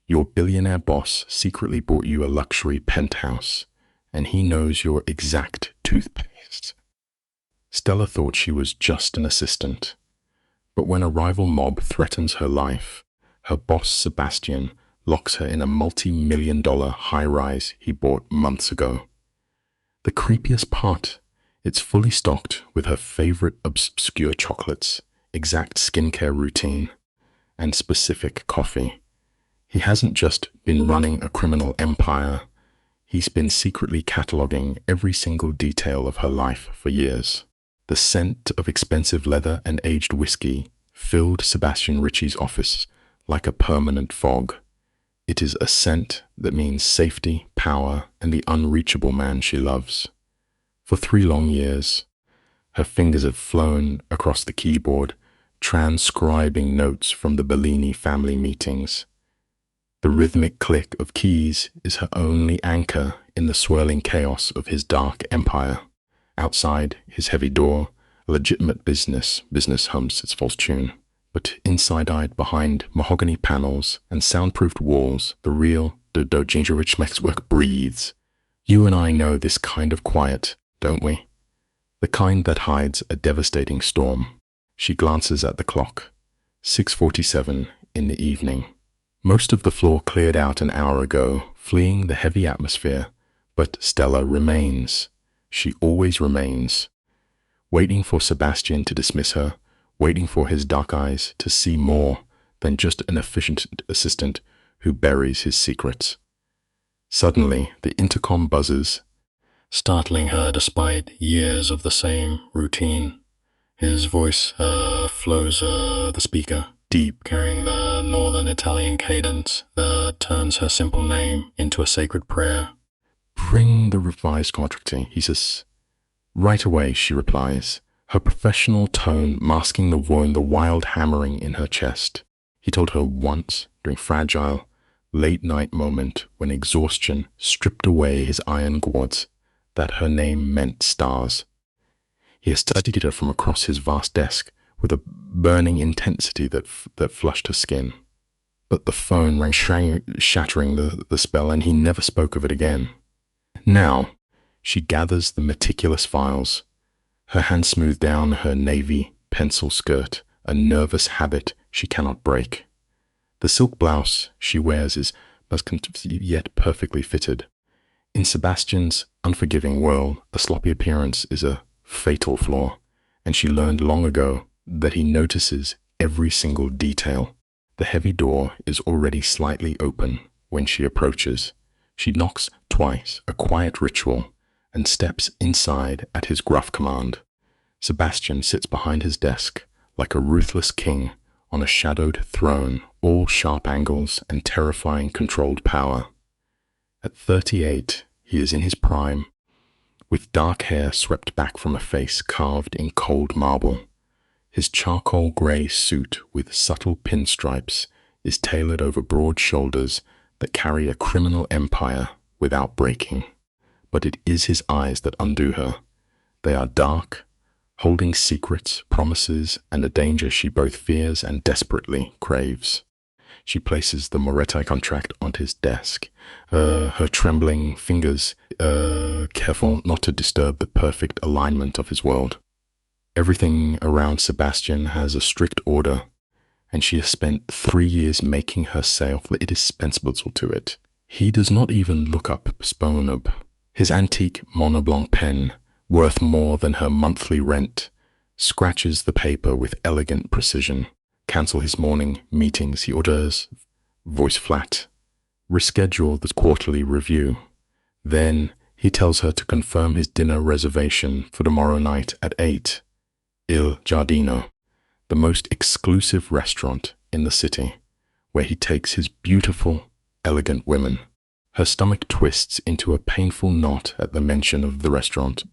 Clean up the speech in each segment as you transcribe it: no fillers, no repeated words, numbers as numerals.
Your billionaire boss secretly bought you a luxury penthouse, and he knows your exact toothpaste. Stella thought she was just an assistant, but when a rival mob threatens her life, her boss Sebastian locks her in a multi-million-dollar high-rise he bought months ago. The creepiest part, it's fully stocked with her favorite obscure chocolates, exact skincare routine, and specific coffee. He hasn't just been running a criminal empire, he's been secretly cataloging every single detail of her life for years. The scent of expensive leather and aged whiskey filled Sebastian Ritchie's office like a permanent fog. It is a scent that means safety, power, and the unreachable man she loves. For 3 long years, her fingers have flown across the keyboard, transcribing notes from the Bellini family meetings. The rhythmic click of keys is her only anchor in the swirling chaos of his dark empire. Outside his heavy door, a legitimate business hums its false tune. But inside-eyed behind mahogany panels and soundproofed walls, the real Gingerich Mexwork breathes. You and I know this kind of quiet, don't we? The kind that hides a devastating storm. She glances at the clock. 6:47 in the evening. Most of the floor cleared out an hour ago, fleeing the heavy atmosphere, but Stella remains. She always remains, waiting for Sebastian to dismiss her, waiting for his dark eyes to see more than just an efficient assistant who buries his secrets. Suddenly, the intercom buzzes, startling her despite years of the same routine. His voice flows the speaker, deep, carrying the northern Italian cadence that turns her simple name into a sacred prayer. "Bring the revised contract," he says. "Right away," she replies, her professional tone masking the wild hammering in her chest. He told her once, during fragile, late-night moment when exhaustion stripped away his iron cords, that her name meant stars. He has studied her from across his vast desk with a burning intensity that flushed her skin. But the phone rang, shattering the spell, and he never spoke of it again. Now, she gathers the meticulous files, her hand smoothed down her navy pencil skirt, a nervous habit she cannot break. The silk blouse she wears is yet perfectly fitted. In Sebastian's unforgiving world, a sloppy appearance is a fatal flaw, and she learned long ago that he notices every single detail. The heavy door is already slightly open when she approaches. She knocks twice, a quiet ritual, and steps inside at his gruff command. Sebastian sits behind his desk like a ruthless king on a shadowed throne, all sharp angles and terrifying controlled power. At 38, he is in his prime, with dark hair swept back from a face carved in cold marble. His charcoal grey suit with subtle pinstripes is tailored over broad shoulders that carry a criminal empire without breaking. But it is his eyes that undo her. They are dark, holding secrets, promises, and a danger she both fears and desperately craves. She places the Moretti contract on his desk, her trembling fingers careful not to disturb the perfect alignment of his world. Everything around Sebastian has a strict order, and she has spent 3 years making herself indispensable to it. He does not even look up Sponub. His antique monoblanc pen, worth more than her monthly rent, scratches the paper with elegant precision. Cancel his morning meetings, he orders, voice flat. Reschedule the quarterly review. Then he tells her to confirm his dinner reservation for tomorrow night at 8. Il Giardino, the most exclusive restaurant in the city, where he takes his beautiful, elegant women. Her stomach twists into a painful knot at the mention of the restaurant.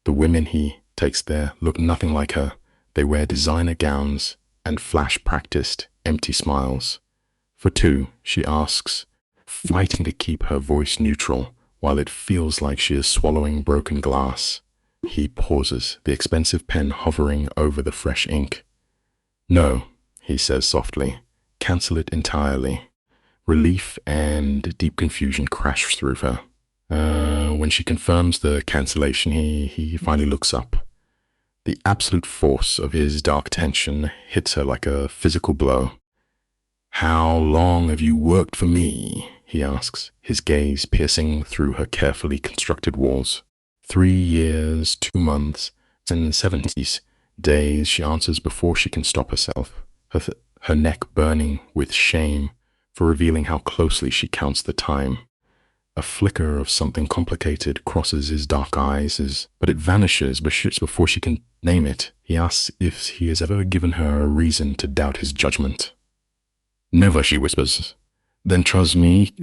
The women he takes there look nothing like her. They wear designer gowns and flash-practiced, empty smiles. For 2, she asks, fighting to keep her voice neutral while it feels like she is swallowing broken glass. He pauses, the expensive pen hovering over the fresh ink. "No," he says softly, "cancel it entirely. Relief and deep confusion crash through her. When she confirms the cancellation, he finally looks up. The absolute force of his dark tension hits her like a physical blow. "How long have you worked for me?" he asks, his gaze piercing through her carefully constructed walls. 3 years, 2 months, and 70 days, she answers before she can stop herself, her neck burning with shame for revealing how closely she counts the time. A flicker of something complicated crosses his dark eyes, but it vanishes before she can name it. He asks if he has ever given her a reason to doubt his judgment. "Never," she whispers. "Then trust me,"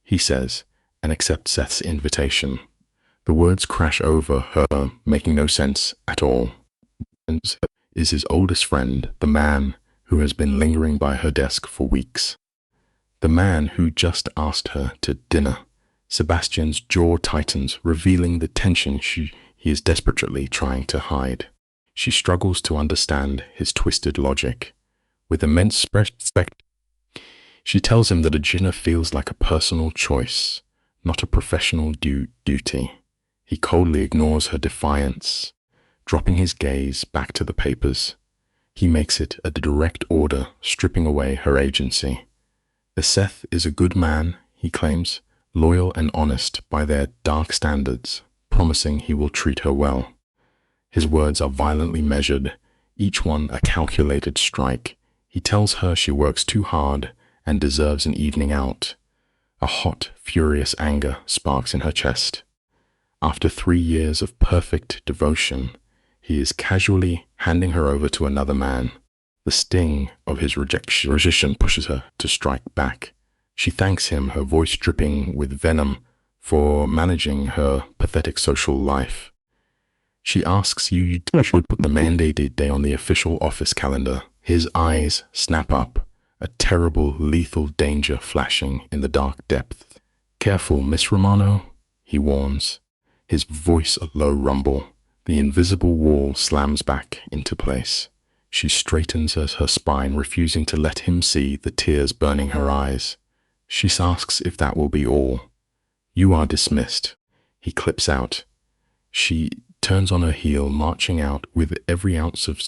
he says, and accepts Seth's invitation. The words crash over her, making no sense at all. And Seth is his oldest friend, the man who has been lingering by her desk for weeks. The man who just asked her to dinner. Sebastian's jaw tightens, revealing the tension he is desperately trying to hide. She struggles to understand his twisted logic. With immense respect, she tells him that a dinner feels like a personal choice, not a professional duty. He coldly ignores her defiance, dropping his gaze back to the papers. He makes it a direct order, stripping away her agency. The Seth is a good man, he claims, loyal and honest by their dark standards, promising he will treat her well. His words are violently measured, each one a calculated strike. He tells her she works too hard and deserves an evening out. A hot, furious anger sparks in her chest. After 3 years of perfect devotion, he is casually handing her over to another man. The sting of his rejection pushes her to strike back. She thanks him, her voice dripping with venom, for managing her pathetic social life. She asks you should put the mandated day on the official office calendar. His eyes snap up, a terrible, lethal danger flashing in the dark depth. "Careful, Miss Romano," he warns, his voice a low rumble. The invisible wall slams back into place. She straightens her spine, refusing to let him see the tears burning her eyes. She asks if that will be all. "You are dismissed," he clips out. She turns on her heel, marching out with every ounce of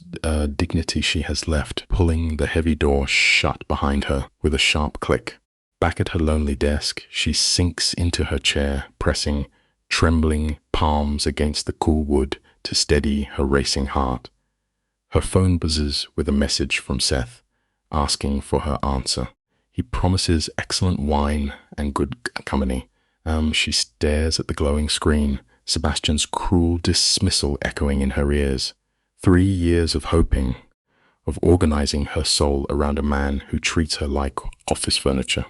dignity she has left, pulling the heavy door shut behind her with a sharp click. Back at her lonely desk, she sinks into her chair, pressing trembling palms against the cool wood to steady her racing heart. Her phone buzzes with a message from Seth, asking for her answer. He promises excellent wine and good company. She stares at the glowing screen, Sebastian's cruel dismissal echoing in her ears. 3 years of hoping, of organizing her soul around a man who treats her like office furniture.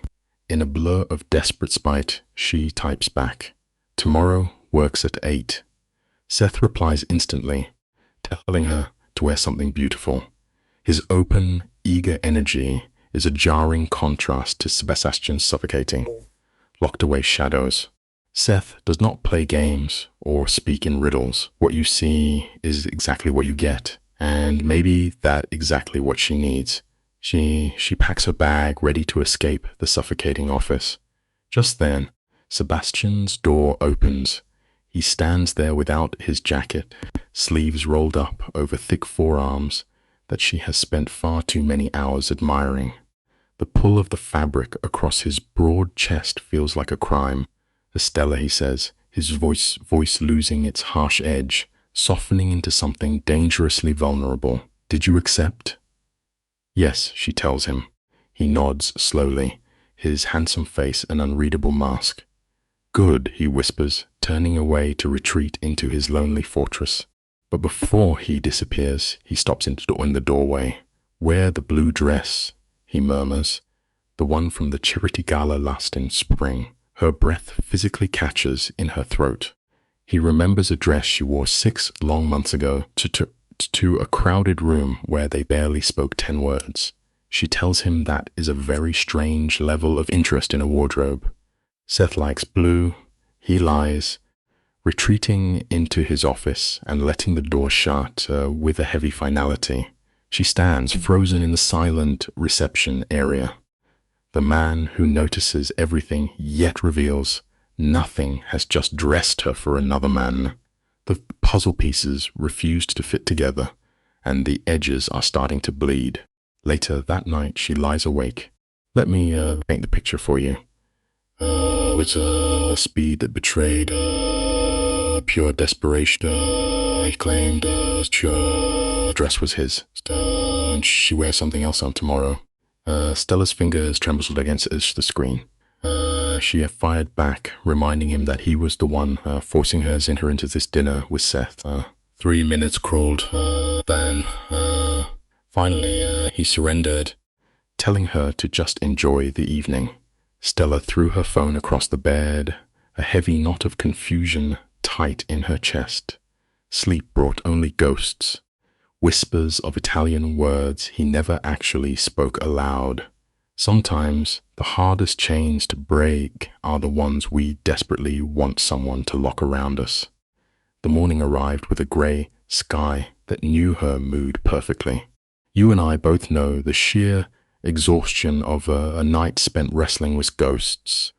In a blur of desperate spite, she types back, "Tomorrow works at 8. Seth replies instantly, telling her to wear something beautiful. His open, eager energy is a jarring contrast to Sebastian's suffocating, locked-away shadows. Seth does not play games or speak in riddles. What you see is exactly what you get, and maybe that's exactly what she needs. She packs her bag, ready to escape the suffocating office. Just then, Sebastian's door opens. He stands there without his jacket, sleeves rolled up over thick forearms that she has spent far too many hours admiring. The pull of the fabric across his broad chest feels like a crime. "Estella," he says, his voice losing its harsh edge, softening into something dangerously vulnerable. "Did you accept?" "Yes," she tells him. He nods slowly, his handsome face an unreadable mask. "Good," he whispers, turning away to retreat into his lonely fortress. But before he disappears, he stops in the doorway. "Wear the blue dress," he murmurs, "the one from the charity gala last in spring." Her breath physically catches in her throat. He remembers a dress she wore 6 long months ago to a crowded room where they barely spoke 10 words. She tells him that is a very strange level of interest in a wardrobe. Seth likes blue. He lies, retreating into his office and letting the door shut with a heavy finality. She stands frozen in the silent reception area. The man who notices everything yet reveals nothing has just dressed her for another man. The puzzle pieces refused to fit together, and the edges are starting to bleed. Later that night, she lies awake. Let me paint the picture for you. With a speed that betrayed pure desperation. He claimed the dress was his, and she wears something else on tomorrow. Stella's fingers trembled against the screen. She had fired back, reminding him that he was the one forcing her into this dinner with Seth. 3 minutes crawled, then finally he surrendered, telling her to just enjoy the evening. Stella threw her phone across the bed, a heavy knot of confusion tight in her chest. Sleep brought only ghosts, whispers of Italian words he never actually spoke aloud. Sometimes the hardest chains to break are the ones we desperately want someone to lock around us. The morning arrived with a grey sky that knew her mood perfectly. You and I both know the sheer exhaustion of a night spent wrestling with ghosts.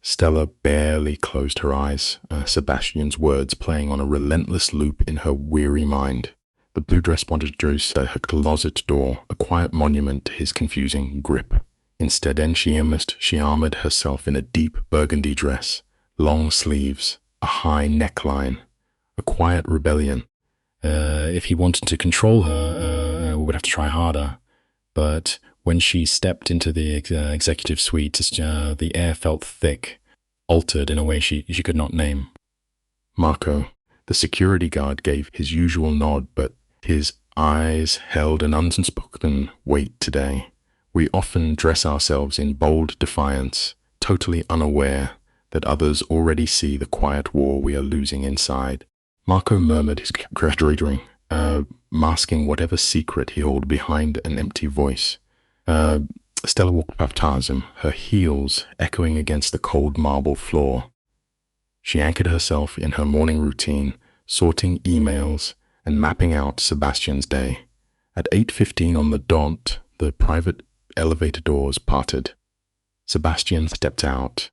Stella barely closed her eyes, Sebastian's words playing on a relentless loop in her weary mind. The blue dress wanted to at her closet door, a quiet monument to his confusing grip. Instead, she armored herself in a deep burgundy dress, long sleeves, a high neckline, a quiet rebellion. If he wanted to control her, we would have to try harder. But when she stepped into the executive suite, the air felt thick, altered in a way she could not name. Marco, the security guard, gave his usual nod, but his eyes held an unspoken weight today. We often dress ourselves in bold defiance, totally unaware that others already see the quiet war we are losing inside. Marco murmured his congratulatory, masking whatever secret he held behind an empty voice. Stella walked past him, her heels echoing against the cold marble floor. She anchored herself in her morning routine, sorting emails and mapping out Sebastian's day. At 8:15 on the dot, the private elevator doors parted. Sebastian stepped out.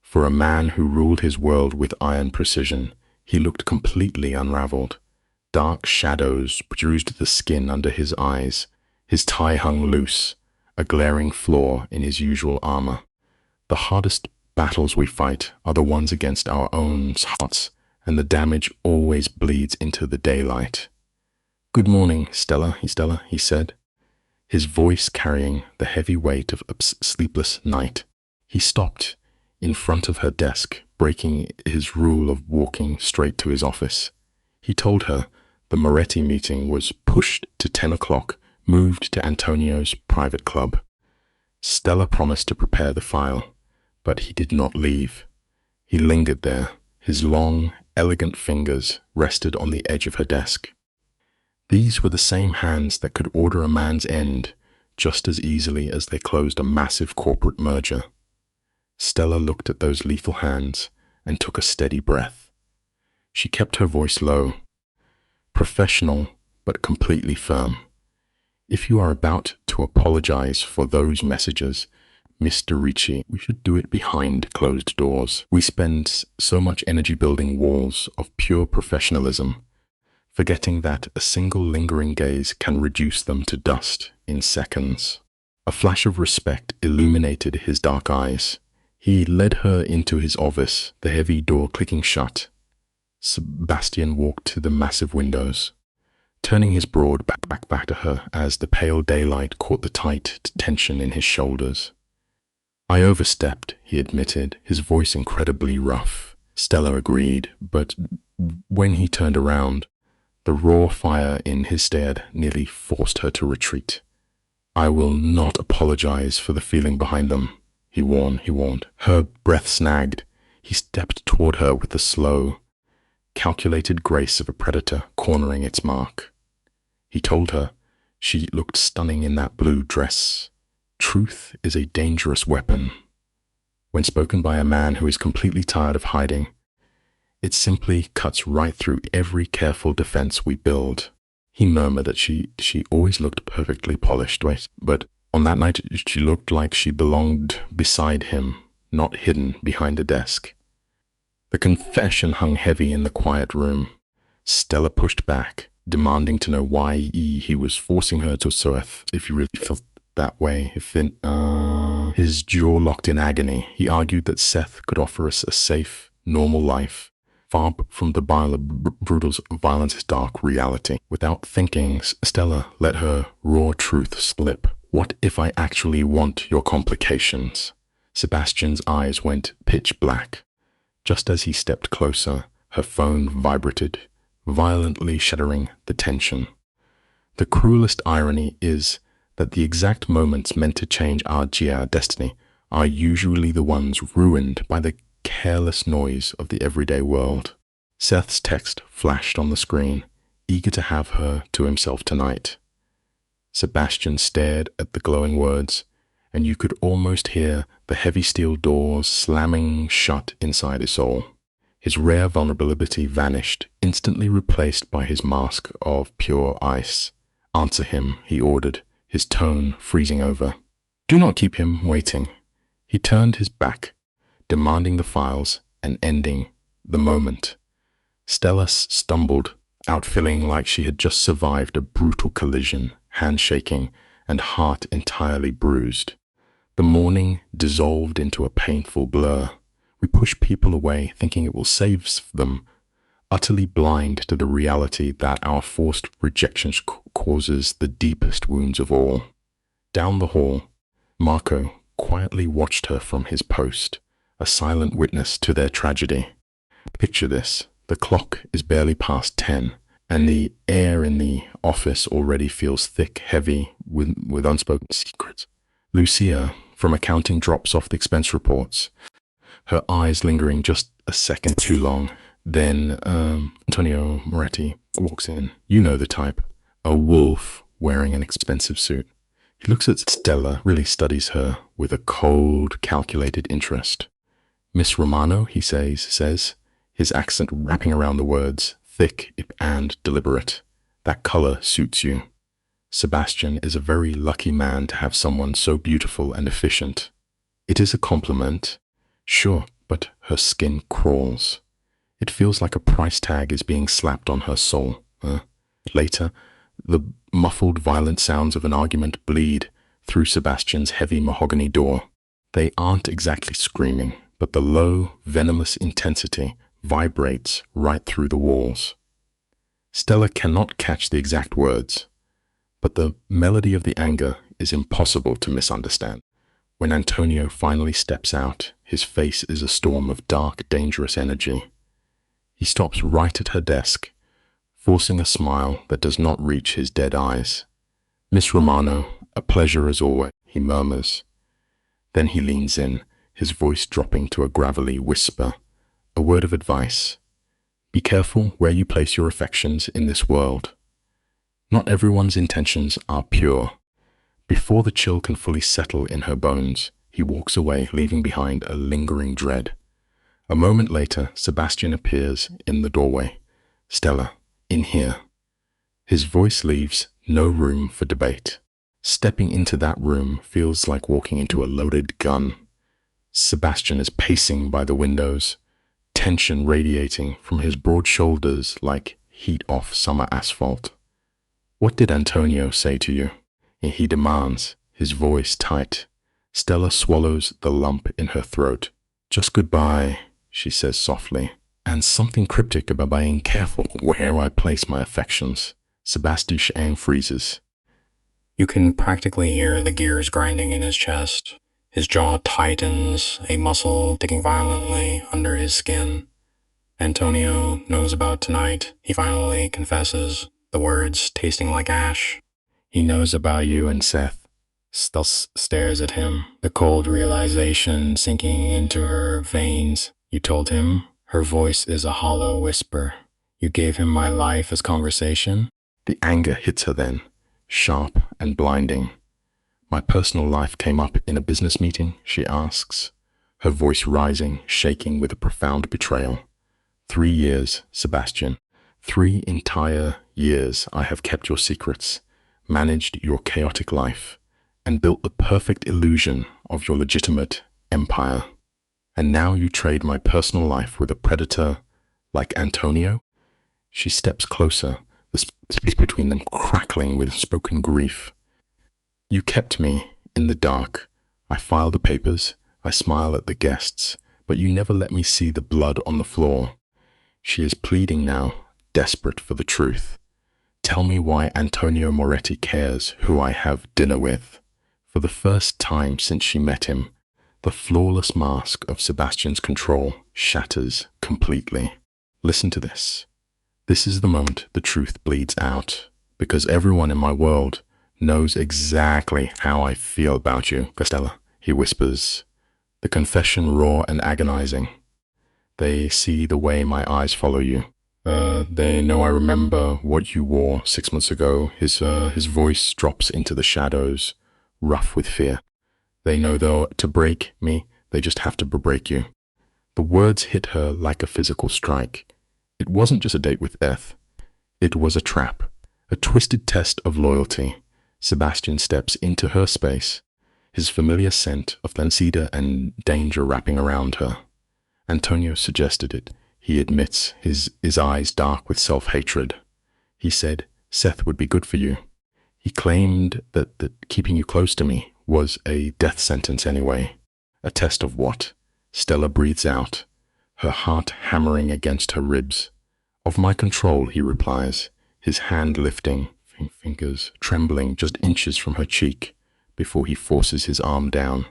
For a man who ruled his world with iron precision, he looked completely unraveled. Dark shadows bruised the skin under his eyes. His tie hung loose, a glaring flaw in his usual armor. The hardest battles we fight are the ones against our own hearts, and the damage always bleeds into the daylight. "Good morning, Stella," he said, his voice carrying the heavy weight of a sleepless night. He stopped in front of her desk, breaking his rule of walking straight to his office. He told her the Moretti meeting was pushed to 10 o'clock, moved to Antonio's private club. Stella promised to prepare the file, but he did not leave. He lingered there. His long, elegant fingers rested on the edge of her desk. These were the same hands that could order a man's end just as easily as they closed a massive corporate merger. Stella looked at those lethal hands and took a steady breath. She kept her voice low, professional but completely firm. "If you are about to apologize for those messages, Mr. Ricci, we should do it behind closed doors. We spend so much energy building walls of pure professionalism, forgetting that a single lingering gaze can reduce them to dust in seconds." A flash of respect illuminated his dark eyes. He led her into his office, the heavy door clicking shut. Sebastian walked to the massive windows, turning his broad back to her as the pale daylight caught the tight tension in his shoulders. "I overstepped," he admitted, his voice incredibly rough. Stella agreed, but when he turned around, the raw fire in his stare nearly forced her to retreat. "I will not apologize for the feeling behind them," he warned. Her breath snagged. He stepped toward her with the slow, calculated grace of a predator cornering its mark. He told her she looked stunning in that blue dress. Truth is a dangerous weapon. When spoken by a man who is completely tired of hiding, it simply cuts right through every careful defense we build. He murmured that she always looked perfectly polished, but On that night, she looked like she belonged beside him, not hidden behind a desk. The confession hung heavy in the quiet room. Stella pushed back, demanding to know why he was forcing her to Seth if he really felt that way. His jaw locked in agony. He argued that Seth could offer us a safe, normal life, far from the brutal violence dark reality. Without thinking, Stella let her raw truth slip. What if I actually want your complications? Sebastian's eyes went pitch black. Just as he stepped closer, her phone vibrated, violently shattering the tension. The cruelest irony is that the exact moments meant to change our destiny are usually the ones ruined by the careless noise of the everyday world. Seth's text flashed on the screen, eager to have her to himself tonight. Sebastian stared at the glowing words, and you could almost hear the heavy steel doors slamming shut inside his soul. His rare vulnerability vanished, instantly replaced by his mask of pure ice. "Answer him," he ordered, his tone freezing over. "Do not keep him waiting." He turned his back, demanding the files and ending the moment. Stella stumbled out, feeling like she had just survived a brutal collision, hand shaking and heart entirely bruised. The morning dissolved into a painful blur. We push people away thinking it will save them, utterly blind to the reality that our forced rejection causes the deepest wounds of all. Down the hall, Marco quietly watched her from his post, a silent witness to their tragedy. Picture this. The clock is barely past 10, and the air in the office already feels thick, heavy, with unspoken secrets. Lucia, from accounting, drops off the expense reports, her eyes lingering just a second too long. Then Antonio Moretti walks in. You know the type. A wolf wearing an expensive suit. He looks at Stella, really studies her with a cold, calculated interest. "Miss Romano," he says, his accent wrapping around the words, thick and deliberate. "That color suits you. Sebastian is a very lucky man to have someone so beautiful and efficient." It is a compliment, sure, but her skin crawls. It feels like a price tag is being slapped on her soul. Later, the muffled, violent sounds of an argument bleed through Sebastian's heavy mahogany door. They aren't exactly screaming, but the low, venomous intensity vibrates right through the walls. Stella cannot catch the exact words, but the melody of the anger is impossible to misunderstand. When Antonio finally steps out, his face is a storm of dark, dangerous energy. He stops right at her desk, forcing a smile that does not reach his dead eyes. "Miss Romano, a pleasure as always," he murmurs. Then he leans in, his voice dropping to a gravelly whisper. A word of advice. Be careful where you place your affections in this world. Not everyone's intentions are pure. Before the chill can fully settle in her bones, he walks away, leaving behind a lingering dread. A moment later, Sebastian appears in the doorway. "Stella, in here." His voice leaves no room for debate. Stepping into that room feels like walking into a loaded gun. Sebastian is pacing by the windows, tension radiating from his broad shoulders like heat off summer asphalt. "What did Antonio say to you?" he demands, his voice tight. Stella swallows the lump in her throat. "Just goodbye," she says softly, "and something cryptic about being careful where I place my affections." Sebastian freezes. You can practically hear the gears grinding in his chest. His jaw tightens, a muscle ticking violently under his skin. Antonio knows about tonight. He finally confesses, the words tasting like ash. "He knows about you and Seth." Stella stares at him, the cold realization sinking into her veins. "You told him?" Her voice is a hollow whisper. "You gave him my life as conversation?" The anger hits her then, sharp and blinding. "My personal life came up in a business meeting?" she asks, her voice rising, shaking with a profound betrayal. 3 years, Sebastian. 3 entire years I have kept your secrets, managed your chaotic life, and built the perfect illusion of your legitimate empire. And now you trade my personal life with a predator like Antonio? She steps closer, the space between them crackling with spoken grief. You kept me in the dark. I file the papers, I smile at the guests, but you never let me see the blood on the floor. She is pleading now, desperate for the truth. Tell me why Antonio Moretti cares who I have dinner with. For the first time since she met him, the flawless mask of Sebastian's control shatters completely. Listen to this. This is the moment the truth bleeds out, because everyone in my world knows exactly how I feel about you, Stella, he whispers, the confession raw and agonizing. They see the way my eyes follow you. They know I remember what you wore 6 months ago. His voice drops into the shadows, rough with fear. They know, though, to break me, they just have to break you. The words hit her like a physical strike. It wasn't just a date with death. It was a trap, a twisted test of loyalty. Sebastian steps into her space, his familiar scent of cedar and danger wrapping around her. Antonio suggested it. He admits, his eyes dark with self-hatred. He said, Seth would be good for you. He claimed that keeping you close to me was a death sentence anyway. A test of what? Stella breathes out, her heart hammering against her ribs. Of my control, he replies, his hand lifting, fingers trembling just inches from her cheek before he forces his arm down.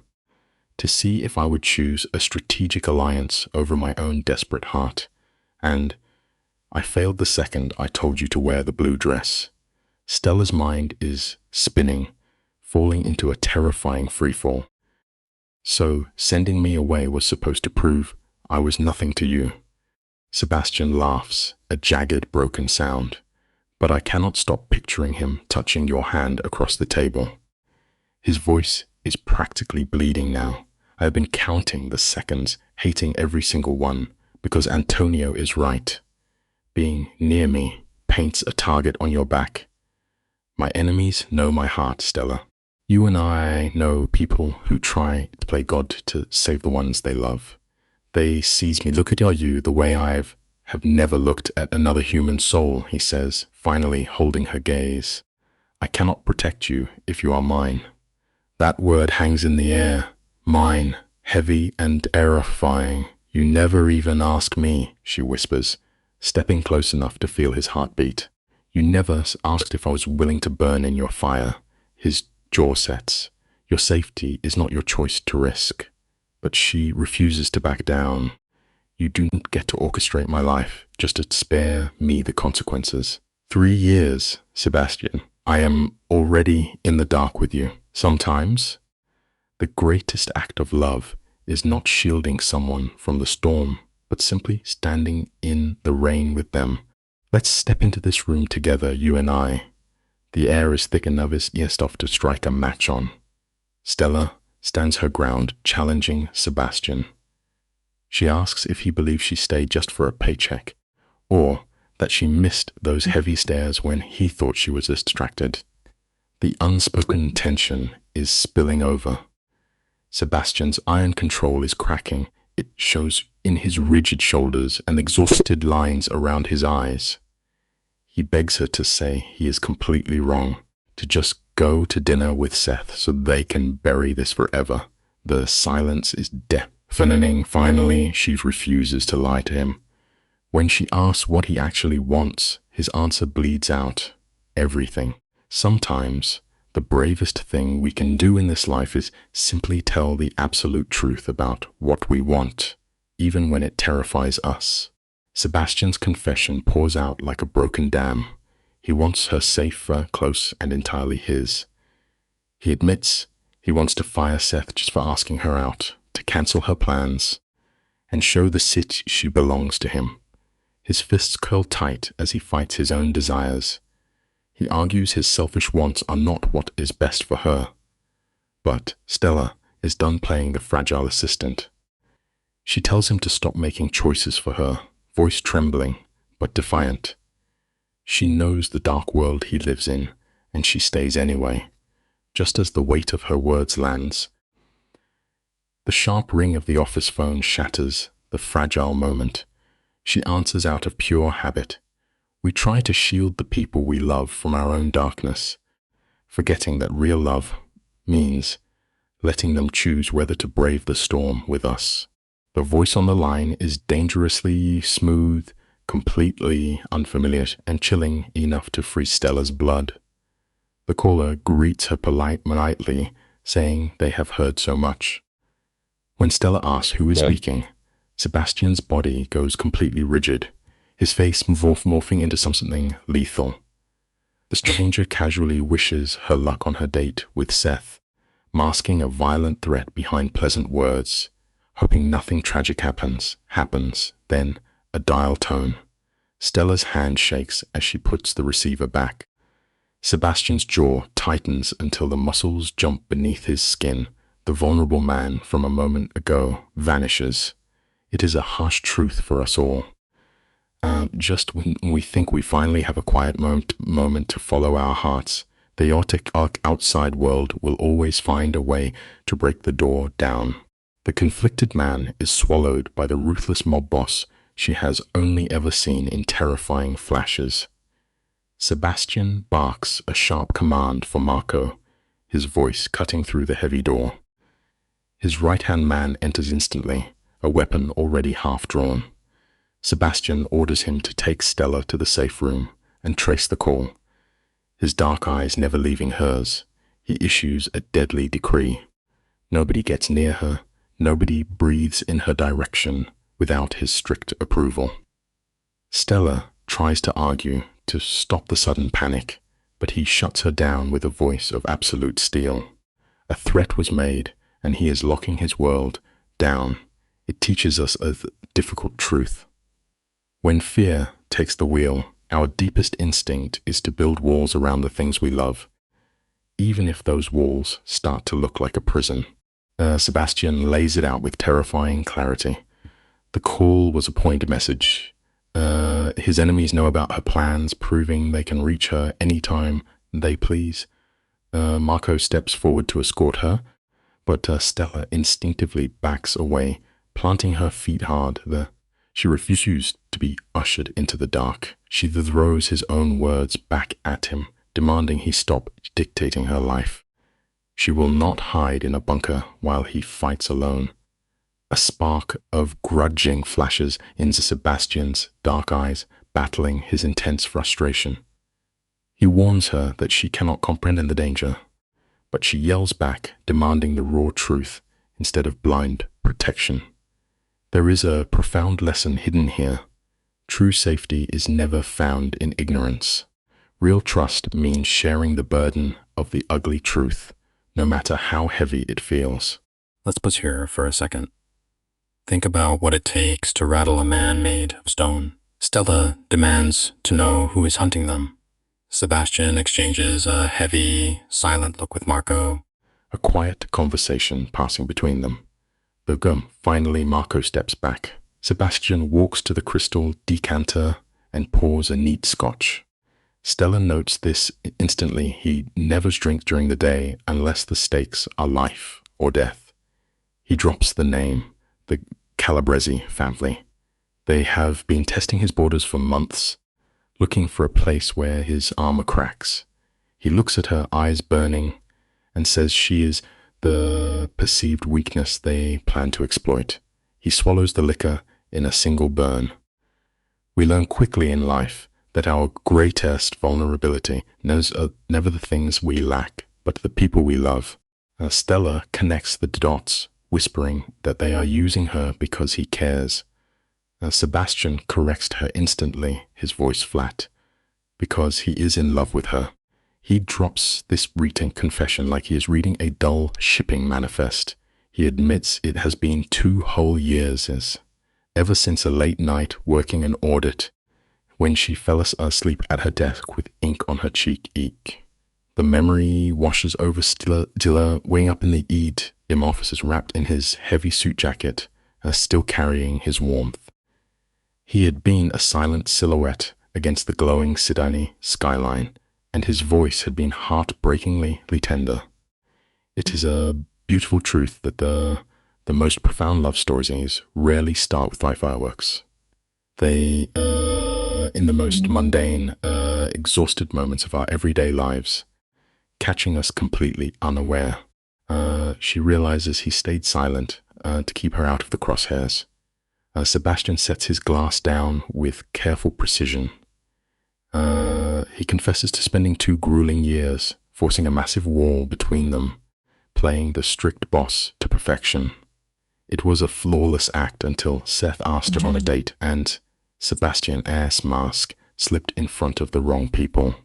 To see if I would choose a strategic alliance over my own desperate heart. And I failed the second I told you to wear the blue dress. Stella's mind is spinning, falling into a terrifying freefall. So sending me away was supposed to prove I was nothing to you. Sebastian laughs, a jagged, broken sound. But I cannot stop picturing him touching your hand across the table. His voice is practically bleeding now. I have been counting the seconds, hating every single one, because Antonio is right. Being near me paints a target on your back. My enemies know my heart, Stella. You and I know people who try to play God to save the ones they love. They seize me. Look at you the way I have never looked at another human soul, he says, finally holding her gaze. I cannot protect you if you are mine. That word hangs in the air. Mine, heavy and terrifying. You never even ask me, she whispers, stepping close enough to feel his heartbeat. You never asked if I was willing to burn in your fire. His jaw sets. Your safety is not your choice to risk. But she refuses to back down. You do not get to orchestrate my life, just to spare me the consequences. 3 years, Sebastian. I am already in the dark with you. Sometimes, the greatest act of love is not shielding someone from the storm, but simply standing in the rain with them. Let's step into this room together, you and I. The air is thick enough to strike a match on. Stella stands her ground, challenging Sebastian. She asks if he believes she stayed just for a paycheck, or that she missed those heavy stares when he thought she was distracted. The unspoken tension is spilling over. Sebastian's iron control is cracking. It shows in his rigid shoulders and exhausted lines around his eyes. He begs her to say he is completely wrong, to just go to dinner with Seth so they can bury this forever. The silence is deafening. Finally, she refuses to lie to him. When she asks what he actually wants, his answer bleeds out. Everything. Sometimes, the bravest thing we can do in this life is simply tell the absolute truth about what we want, even when it terrifies us. Sebastian's confession pours out like a broken dam. He wants her safer, close, and entirely his. He admits he wants to fire Seth just for asking her out, to cancel her plans, and show the city she belongs to him. His fists curl tight as he fights his own desires. He argues his selfish wants are not what is best for her. But Stella is done playing the fragile assistant. She tells him to stop making choices for her, voice trembling, but defiant. She knows the dark world he lives in, and she stays anyway, just as the weight of her words lands. The sharp ring of the office phone shatters the fragile moment. She answers out of pure habit. We try to shield the people we love from our own darkness, forgetting that real love means letting them choose whether to brave the storm with us. The voice on the line is dangerously smooth, completely unfamiliar, and chilling enough to freeze Stella's blood. The caller greets her politely, saying they have heard so much. When Stella asks who is speaking, Sebastian's body goes completely rigid, his face morphing into something lethal. The stranger casually wishes her luck on her date with Seth, masking a violent threat behind pleasant words, hoping nothing tragic happens. Then a dial tone. Stella's hand shakes as she puts the receiver back. Sebastian's jaw tightens until the muscles jump beneath his skin. The vulnerable man from a moment ago vanishes. It is a harsh truth for us all. Just when we think we finally have a quiet moment to follow our hearts, the chaotic outside world will always find a way to break the door down. The conflicted man is swallowed by the ruthless mob boss she has only ever seen in terrifying flashes. Sebastian barks a sharp command for Marco, his voice cutting through the heavy door. His right-hand man enters instantly, a weapon already half drawn. Sebastian orders him to take Stella to the safe room and trace the call. His dark eyes never leaving hers, he issues a deadly decree. Nobody gets near her, nobody breathes in her direction without his strict approval. Stella tries to argue to stop the sudden panic, but he shuts her down with a voice of absolute steel. A threat was made, and he is locking his world down. It teaches us a difficult truth. When fear takes the wheel, our deepest instinct is to build walls around the things we love, even if those walls start to look like a prison. Sebastian lays it out with terrifying clarity. The call was a point message. His enemies know about her plans, proving they can reach her anytime they please. Marco steps forward to escort her, but Stella instinctively backs away, planting her feet hard. She refuses to be ushered into the dark. She throws his own words back at him, demanding he stop dictating her life. She will not hide in a bunker while he fights alone. A spark of grudging flashes into Sebastian's dark eyes, battling his intense frustration. He warns her that she cannot comprehend the danger, but she yells back, demanding the raw truth instead of blind protection. There is a profound lesson hidden here. True safety is never found in ignorance. Real trust means sharing the burden of the ugly truth, no matter how heavy it feels. Let's pause here for a second. Think about what it takes to rattle a man made of stone. Stella demands to know who is hunting them. Sebastian exchanges a heavy, silent look with Marco. A quiet conversation passing between them. Finally, Marco steps back. Sebastian walks to the crystal decanter and pours a neat scotch. Stella notes this instantly. He never drinks during the day unless the stakes are life or death. He drops the name, the Calabrese family. They have been testing his borders for months, looking for a place where his armor cracks. He looks at her, eyes burning, and says she is the perceived weakness they plan to exploit. He swallows the liquor in a single burn. We learn quickly in life that our greatest vulnerability is never the things we lack, but the people we love. Stella connects the dots, whispering that they are using her because he cares. Sebastian corrects her instantly, his voice flat, because he is in love with her. He drops this written confession like he is reading a dull shipping manifest. He admits it has been 2 whole years, ever since a late night working an audit, when she fell asleep at her desk with ink on her cheek. The memory washes over Stella weighing up in the ED office, wrapped in his heavy suit jacket, still carrying his warmth. He had been a silent silhouette against the glowing Sydney skyline, and his voice had been heartbreakingly tender. It is a beautiful truth that the most profound love stories rarely start with fireworks. They, in the most mundane, exhausted moments of our everyday lives, catching us completely unaware. She realizes he stayed silent to keep her out of the crosshairs. Sebastian sets his glass down with careful precision. He confesses to spending 2 grueling years, forcing a massive wall between them, playing the strict boss to perfection. It was a flawless act until Seth asked her on a date and Sebastian ass mask slipped in front of the wrong people.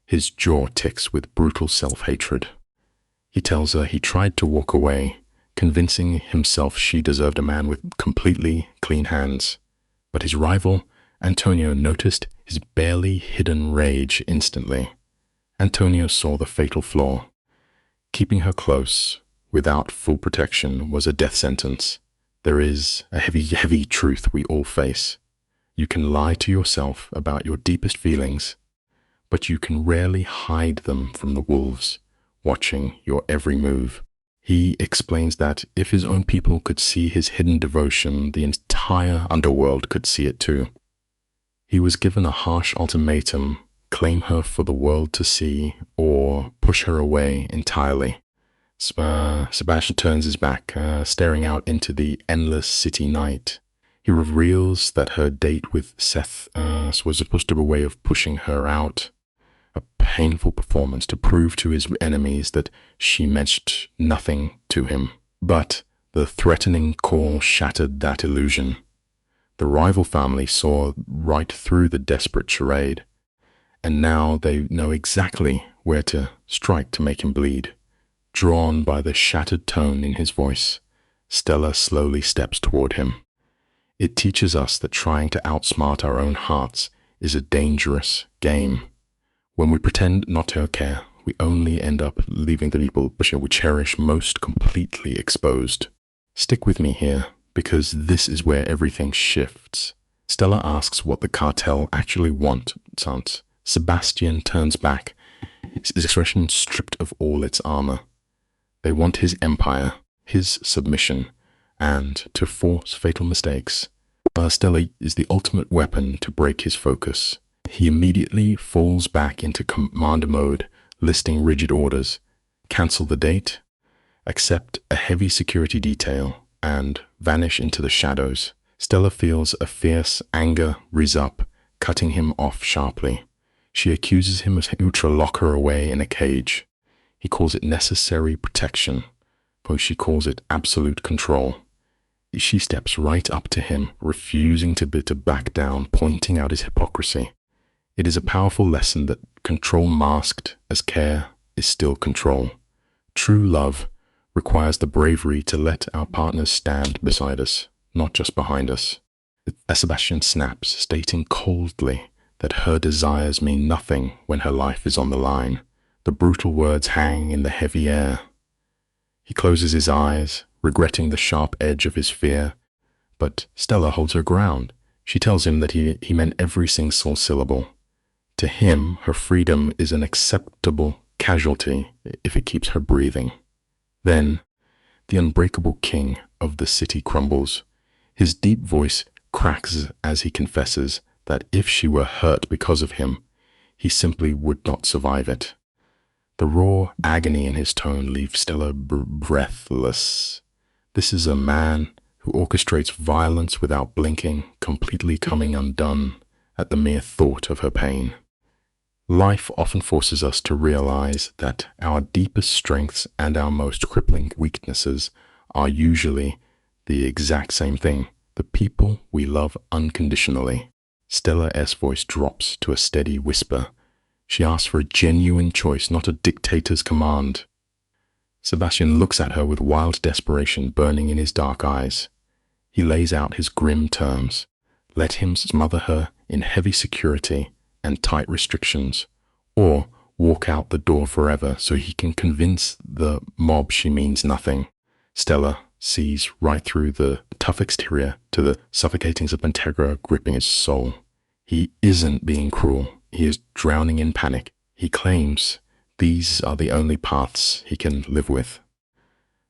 His jaw ticks with brutal self-hatred. He tells her he tried to walk away, convincing himself she deserved a man with completely clean hands. But his rival, Antonio, noticed his barely hidden rage instantly. Antonio saw the fatal flaw. Keeping her close, without full protection, was a death sentence. There is a heavy, heavy truth we all face. You can lie to yourself about your deepest feelings, but you can rarely hide them from the wolves, watching your every move. He explains that if his own people could see his hidden devotion, the entire underworld could see it too. He was given a harsh ultimatum: claim her for the world to see, or push her away entirely. Sebastian turns his back, staring out into the endless city night. He reveals that her date with Seth was supposed to be a way of pushing her out. A painful performance to prove to his enemies that she meant nothing to him. But the threatening call shattered that illusion. The rival family saw right through the desperate charade, and now they know exactly where to strike to make him bleed. Drawn by the shattered tone in his voice, Stella slowly steps toward him. It teaches us that trying to outsmart our own hearts is a dangerous game. When we pretend not to care, we only end up leaving the people we cherish most completely exposed. Stick with me here, because this is where everything shifts. Stella asks what the cartel actually want. Sebastian turns back, his expression stripped of all its armor. They want his empire, his submission, and to force fatal mistakes. Stella is the ultimate weapon to break his focus. He immediately falls back into commander mode, listing rigid orders: cancel the date, accept a heavy security detail, and vanish into the shadows. Stella feels a fierce anger rise up, cutting him off sharply. She accuses him of trying to lock her away in a cage. He calls it necessary protection, but she calls it absolute control. She steps right up to him, refusing to back down, pointing out his hypocrisy. It is a powerful lesson that control masked as care is still control. True love requires the bravery to let our partners stand beside us, not just behind us. Sebastian snaps, stating coldly that her desires mean nothing when her life is on the line. The brutal words hang in the heavy air. He closes his eyes, regretting the sharp edge of his fear, but Stella holds her ground. She tells him that he meant every single syllable. To him, her freedom is an acceptable casualty if it keeps her breathing. Then, the unbreakable king of the city crumbles. His deep voice cracks as he confesses that if she were hurt because of him, he simply would not survive it. The raw agony in his tone leaves Stella breathless. This is a man who orchestrates violence without blinking, completely coming undone at the mere thought of her pain. Life often forces us to realize that our deepest strengths and our most crippling weaknesses are usually the exact same thing: the people we love unconditionally. Stella's voice drops to a steady whisper. She asks for a genuine choice, not a dictator's command. Sebastian looks at her with wild desperation burning in his dark eyes. He lays out his grim terms. Let him smother her in heavy security and tight restrictions, or walk out the door forever so he can convince the mob she means nothing. Stella sees right through the tough exterior to the suffocating integra gripping his soul. He isn't being cruel. He is drowning in panic. He claims these are the only paths he can live with.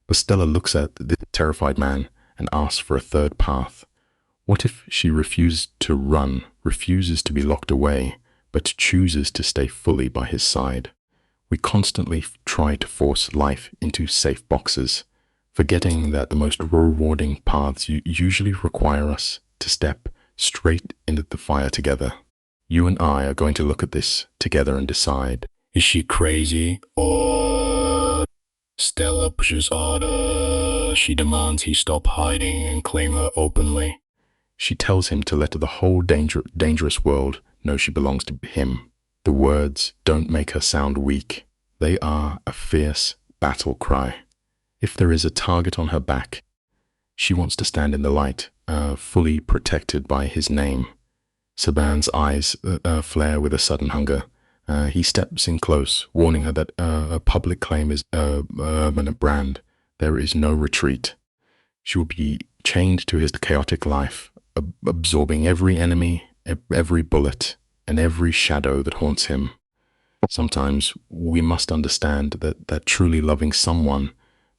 But Stella looks at the terrified man and asks for a third path. What if she refuses to run, refuses to be locked away, but chooses to stay fully by his side? We constantly try to force life into safe boxes, forgetting that the most rewarding paths usually require us to step straight into the fire together. You and I are going to look at this together and decide. Is she crazy? Or Stella pushes harder. She demands he stop hiding and claim her openly. She tells him to let the whole dangerous world know she belongs to him. The words don't make her sound weak. They are a fierce battle cry. If there is a target on her back, she wants to stand in the light, fully protected by his name. Saban's eyes flare with a sudden hunger. He steps in close, warning her that a public claim is a permanent brand. There is no retreat. She will be chained to his chaotic life, absorbing every enemy, every bullet, and every shadow that haunts him. Sometimes we must understand that truly loving someone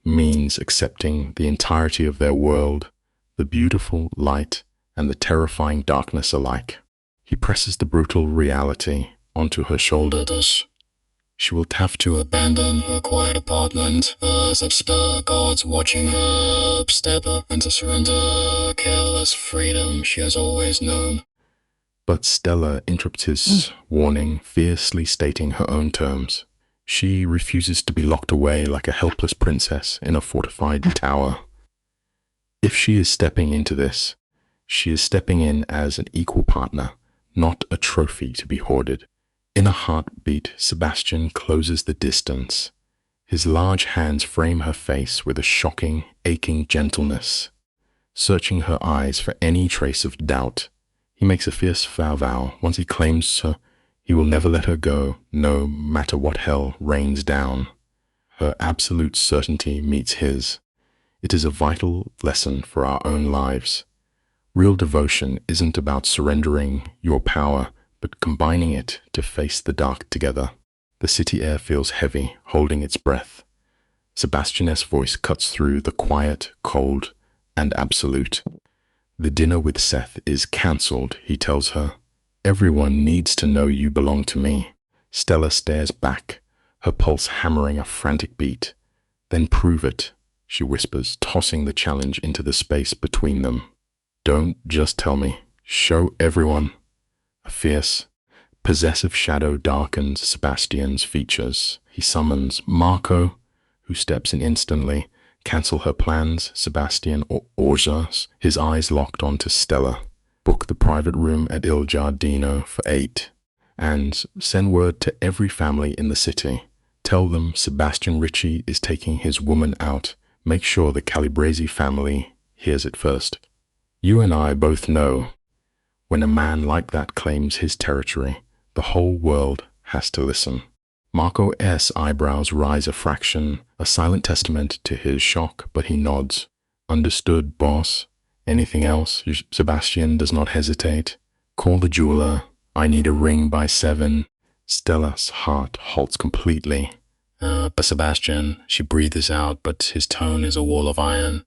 means accepting the entirety of their world, the beautiful light and the terrifying darkness alike. He presses the brutal reality onto her shoulder. She will have to abandon her quiet apartment, such guards watching her, step up and to surrender careless freedom she has always known. But Stella interrupts his warning, fiercely stating her own terms. She refuses to be locked away like a helpless princess in a fortified tower. If she is stepping into this, she is stepping in as an equal partner, not a trophy to be hoarded. In a heartbeat, Sebastian closes the distance. His large hands frame her face with a shocking, aching gentleness, searching her eyes for any trace of doubt. He makes a fierce vow. Once he claims her, he will never let her go, no matter what hell rains down. Her absolute certainty meets his. It is a vital lesson for our own lives. Real devotion isn't about surrendering your power, but combining it to face the dark together. The city air feels heavy, holding its breath. Sebastian's voice cuts through the quiet, cold, and absolute. The dinner with Seth is cancelled, he tells her. Everyone needs to know you belong to me. Stella stares back, her pulse hammering a frantic beat. Then prove it, she whispers, tossing the challenge into the space between them. Don't just tell me. Show everyone. A fierce, possessive shadow darkens Sebastian's features. He summons Marco, who steps in instantly. Cancel her plans, Sebastian orders, his eyes locked onto Stella. Book the private room at Il Giardino for 8. And send word to every family in the city. Tell them Sebastian Ricci is taking his woman out. Make sure the Calabrese family hears it first. You and I both know, when a man like that claims his territory, the whole world has to listen. Marco S. eyebrows rise a fraction, a silent testament to his shock, but he nods. Understood, boss. Anything else? Sebastian does not hesitate. Call the jeweler. I need a ring by 7. Stella's heart halts completely. But Sebastian, she breathes out, but his tone is a wall of iron.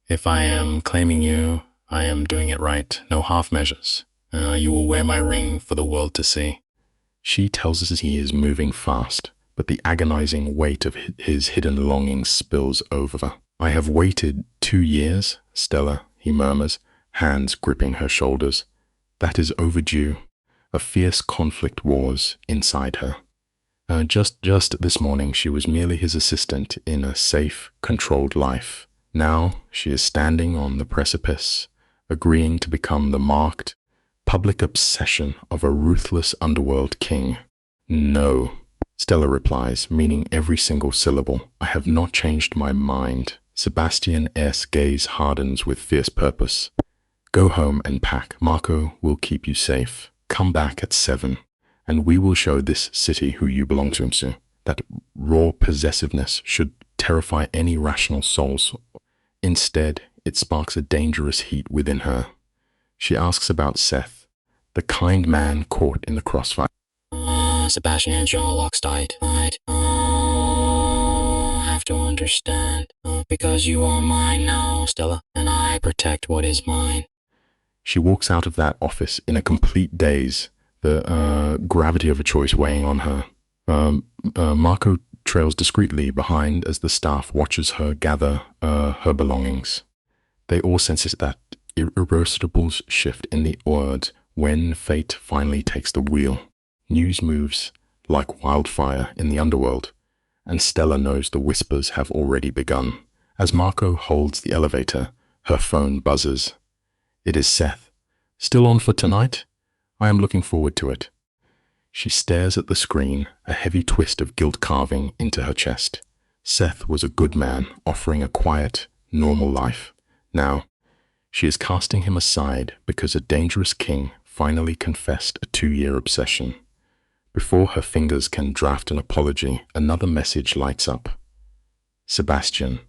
If I am claiming you, I am doing it right. No half measures. You will wear my ring for the world to see. She tells us he is moving fast, but the agonizing weight of his hidden longings spills over. I have waited 2 years, Stella, he murmurs, hands gripping her shoulders. That is overdue. A fierce conflict wars inside her. Just this morning, she was merely his assistant in a safe, controlled life. Now she is standing on the precipice, agreeing to become the marked, public obsession of a ruthless underworld king. No, Stella replies, meaning every single syllable. I have not changed my mind. Sebastian's gaze hardens with fierce purpose. Go home and pack. Marco will keep you safe. Come back at 7, and we will show this city who you belong to. That raw possessiveness should terrify any rational souls. Instead, it sparks a dangerous heat within her. She asks about Seth, the kind man caught in the crossfire. Sebastian's jaw locks tight. I have to understand. because you are mine now, Stella, and I protect what is mine. She walks out of that office in a complete daze, the gravity of a choice weighing on her. Marco trails discreetly behind as the staff watches her gather her belongings. They all sense that irresistible shift in the words when fate finally takes the wheel. News moves like wildfire in the underworld, and Stella knows the whispers have already begun. As Marco holds the elevator, her phone buzzes. It is Seth. Still on for tonight? I am looking forward to it. She stares at the screen, a heavy twist of guilt carving into her chest. Seth was a good man, offering a quiet, normal life. Now, she is casting him aside because a dangerous king finally confessed a 2-year obsession. Before her fingers can draft an apology, another message lights up. Sebastian,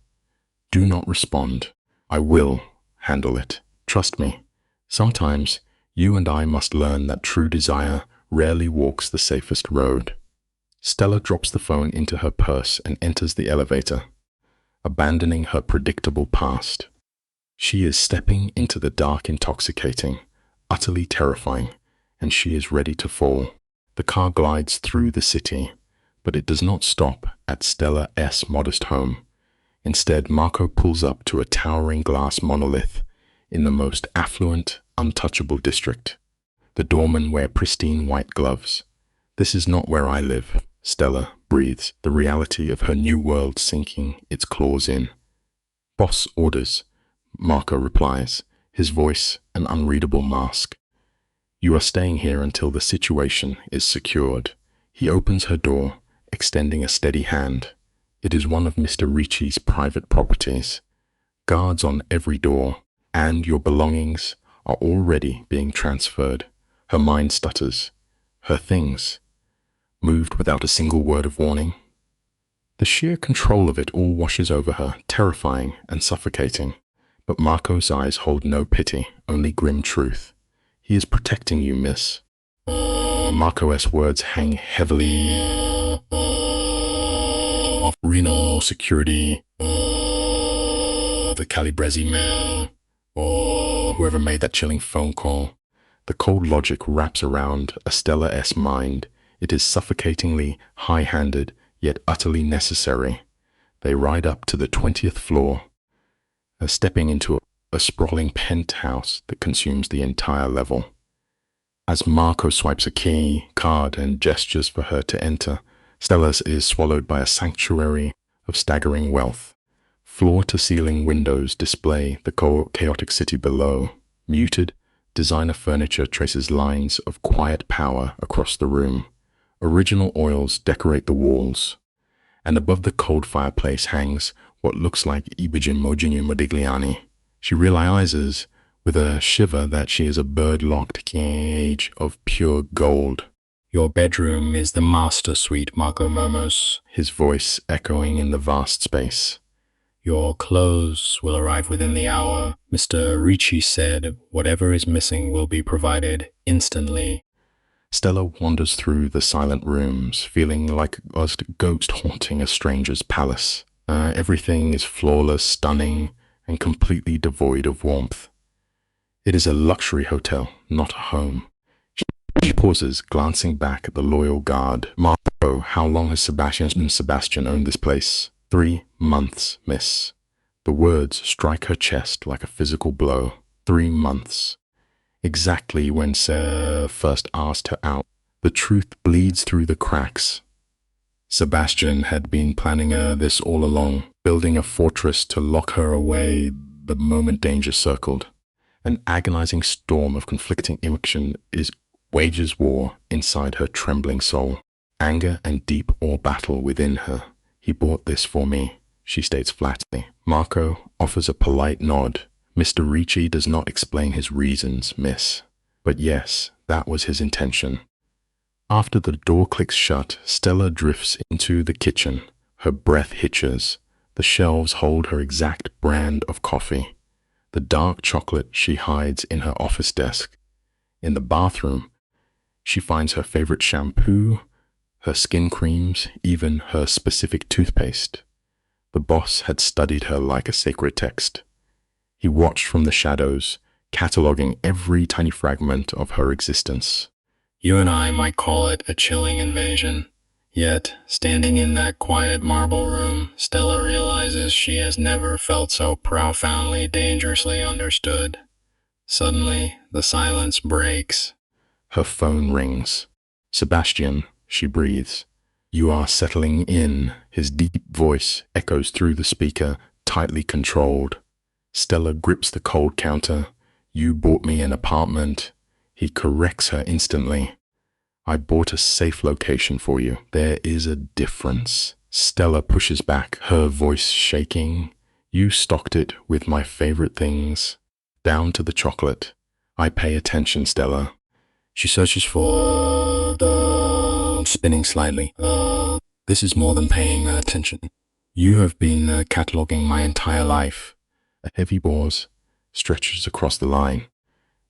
do not respond. I will handle it. Trust me. Sometimes you and I must learn that true desire rarely walks the safest road. Stella drops the phone into her purse and enters the elevator, abandoning her predictable past. She is stepping into the dark, intoxicating, utterly terrifying, and she is ready to fall. The car glides through the city, but it does not stop at Stella's modest home. Instead, Marco pulls up to a towering glass monolith in the most affluent, untouchable district. The doormen wear pristine white gloves. This is not where I live, Stella breathes, the reality of her new world sinking its claws in. Boss orders, Marco replies, his voice an unreadable mask. You are staying here until the situation is secured. He opens her door, extending a steady hand. It is one of Mr. Ricci's private properties. Guards on every door, and your belongings are already being transferred. Her mind stutters. Her things, moved without a single word of warning. The sheer control of it all washes over her, terrifying and suffocating. But Marco's eyes hold no pity, only grim truth. He is protecting you, miss. Marco's words hang heavily off Reno security, the Calabrese man, or whoever made that chilling phone call. The cold logic wraps around Stella's mind. It is suffocatingly high-handed, yet utterly necessary. They ride up to the 20th floor, stepping into a sprawling penthouse that consumes the entire level. As Marco swipes a key, card, and gestures for her to enter, Stella is swallowed by a sanctuary of staggering wealth. Floor-to-ceiling windows display the chaotic city below. Muted, designer furniture traces lines of quiet power across the room. Original oils decorate the walls, and above the cold fireplace hangs what looks like Ibrahim Modigliani. She realizes with a shiver that she is a bird-locked cage of pure gold. Your bedroom is the master suite, Marco murmurs, his voice echoing in the vast space. Your clothes will arrive within the hour. Mr. Ricci said whatever is missing will be provided instantly. Stella wanders through the silent rooms, feeling like a ghost haunting a stranger's palace. Everything is flawless, stunning, and completely devoid of warmth. It is a luxury hotel, not a home. She pauses, glancing back at the loyal guard. Marco, how long has Sebastian owned this place? 3 months, miss. The words strike her chest like a physical blow. 3 months. Exactly when Sarah first asked her out. The truth bleeds through the cracks. Sebastian had been planning this all along, building a fortress to lock her away the moment danger circled. An agonizing storm of conflicting emotion wages war inside her trembling soul. Anger and deep awe battle within her. He bought this for me, she states flatly. Marco offers a polite nod. Mr. Ricci does not explain his reasons, miss. But yes, that was his intention. After the door clicks shut, Stella drifts into the kitchen. Her breath hitches. The shelves hold her exact brand of coffee. The dark chocolate she hides in her office desk. In the bathroom, she finds her favorite shampoo, her skin creams, even her specific toothpaste. The boss had studied her like a sacred text. He watched from the shadows, cataloging every tiny fragment of her existence. You and I might call it a chilling invasion. Yet, standing in that quiet marble room, Stella realizes she has never felt so profoundly, dangerously understood. Suddenly, the silence breaks. Her phone rings. "Sebastian," she breathes. "You are settling in." His deep voice echoes through the speaker, tightly controlled. Stella grips the cold counter. "You bought me an apartment." He corrects her instantly. "I bought a safe location for you. There is a difference." Stella pushes back, her voice shaking. "You stocked it with my favorite things, down to the chocolate. I pay attention, Stella." She searches for the spinning slightly. This is more than paying attention. "You have been cataloging my entire life." A heavy pause stretches across the line.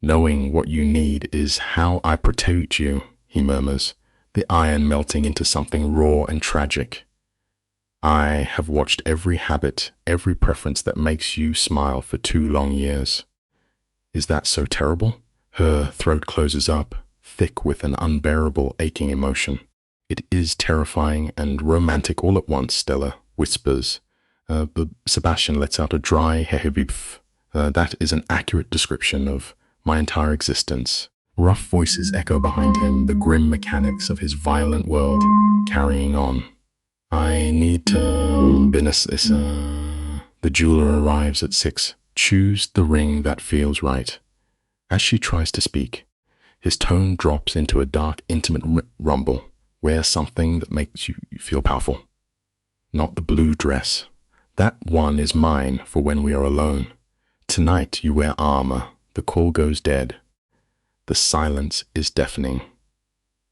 "Knowing what you need is how I protect you," he murmurs, the iron melting into something raw and tragic. "I have watched every habit, every preference that makes you smile for 2 long years." Is that so terrible? Her throat closes up, thick with an unbearable aching emotion. "It is terrifying and romantic all at once," Stella whispers. But Sebastian lets out a dry, heavy pff. "That is an accurate description of my entire existence." Rough voices echo behind him, the grim mechanics of his violent world carrying on. "I need to business this." The jeweler arrives at 6. "Choose the ring that feels right." As she tries to speak, his tone drops into a dark, intimate rumble. "Wear something that makes you feel powerful. Not the blue dress. That one is mine for when we are alone. Tonight you wear armor." The call goes dead. The silence is deafening.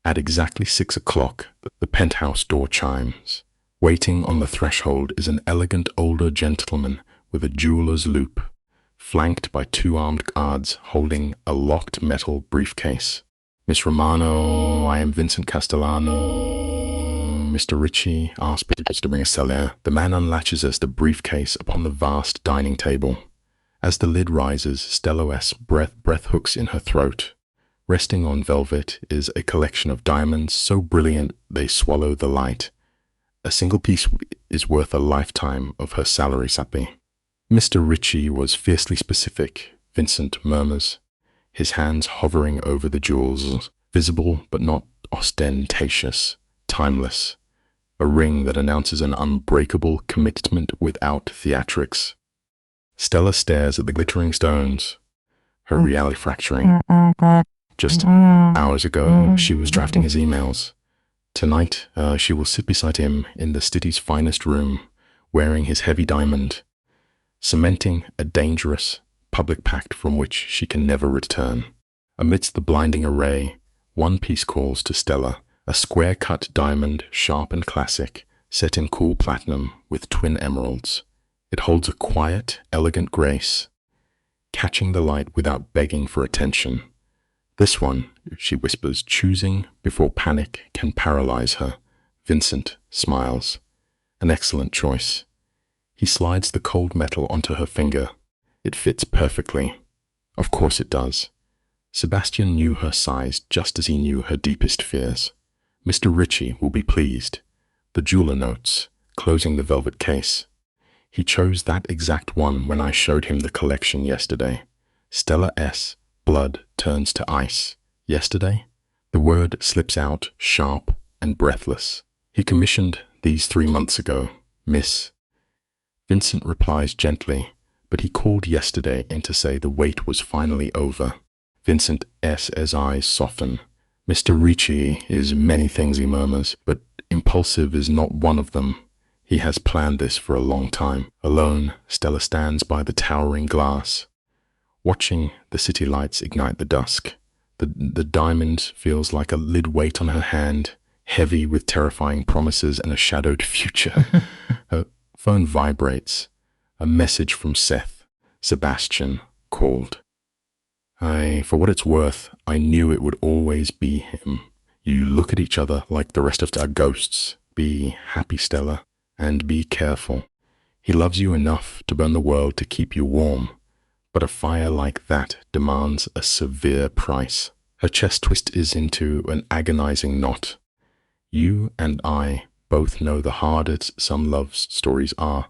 At exactly 6 o'clock, the penthouse door chimes. Waiting on the threshold is an elegant older gentleman with a jeweler's loupe, flanked by 2 armed guards holding a locked metal briefcase. "Miss Romano, I am Vincent Castellano. Mr. Ritchie asked me to bring a cellar." The man unlatches as the briefcase upon the vast dining table. As the lid rises, Stella's breath hooks in her throat. Resting on velvet is a collection of diamonds so brilliant they swallow the light. A single piece is worth a lifetime of her salary, Sappy. "Mr. Ritchie was fiercely specific," Vincent murmurs, his hands hovering over the jewels, visible but not ostentatious, timeless. A ring that announces an unbreakable commitment without theatrics. Stella stares at the glittering stones, her reality fracturing. Just hours ago, she was drafting his emails. Tonight, she will sit beside him in the city's finest room, wearing his heavy diamond, cementing a dangerous public pact from which she can never return. Amidst the blinding array, one piece calls to Stella, a square-cut diamond, sharp and classic, set in cool platinum with twin emeralds. It holds a quiet, elegant grace, catching the light without begging for attention. "This one," she whispers, choosing before panic can paralyze her. Vincent smiles. "An excellent choice." He slides the cold metal onto her finger. It fits perfectly. Of course it does. Sebastian knew her size just as he knew her deepest fears. "Mr. Ritchie will be pleased." The jeweler notes, closing the velvet case. "He chose that exact one when I showed him the collection yesterday." Stella S. Blood turns to ice. "Yesterday?" The word slips out, sharp and breathless. "He commissioned these 3 months ago, Miss." Vincent replies gently, but he called yesterday in to say the wait was finally over. Vincent S.'s eyes soften. "Mr. Ricci is many things," he murmurs, "but impulsive is not one of them. He has planned this for a long time." Alone, Stella stands by the towering glass, watching the city lights ignite the dusk. The diamond feels like a lid weight on her hand, heavy with terrifying promises and a shadowed future. Her phone vibrates. A message from Seth. "Sebastian called." For what it's worth, I knew it would always be him. You look at each other like the rest of our ghosts. Be happy, Stella, and be careful. He loves you enough to burn the world to keep you warm, but a fire like that demands a severe price. Her chest twists into an agonizing knot. You and I both know the hardest some love stories are,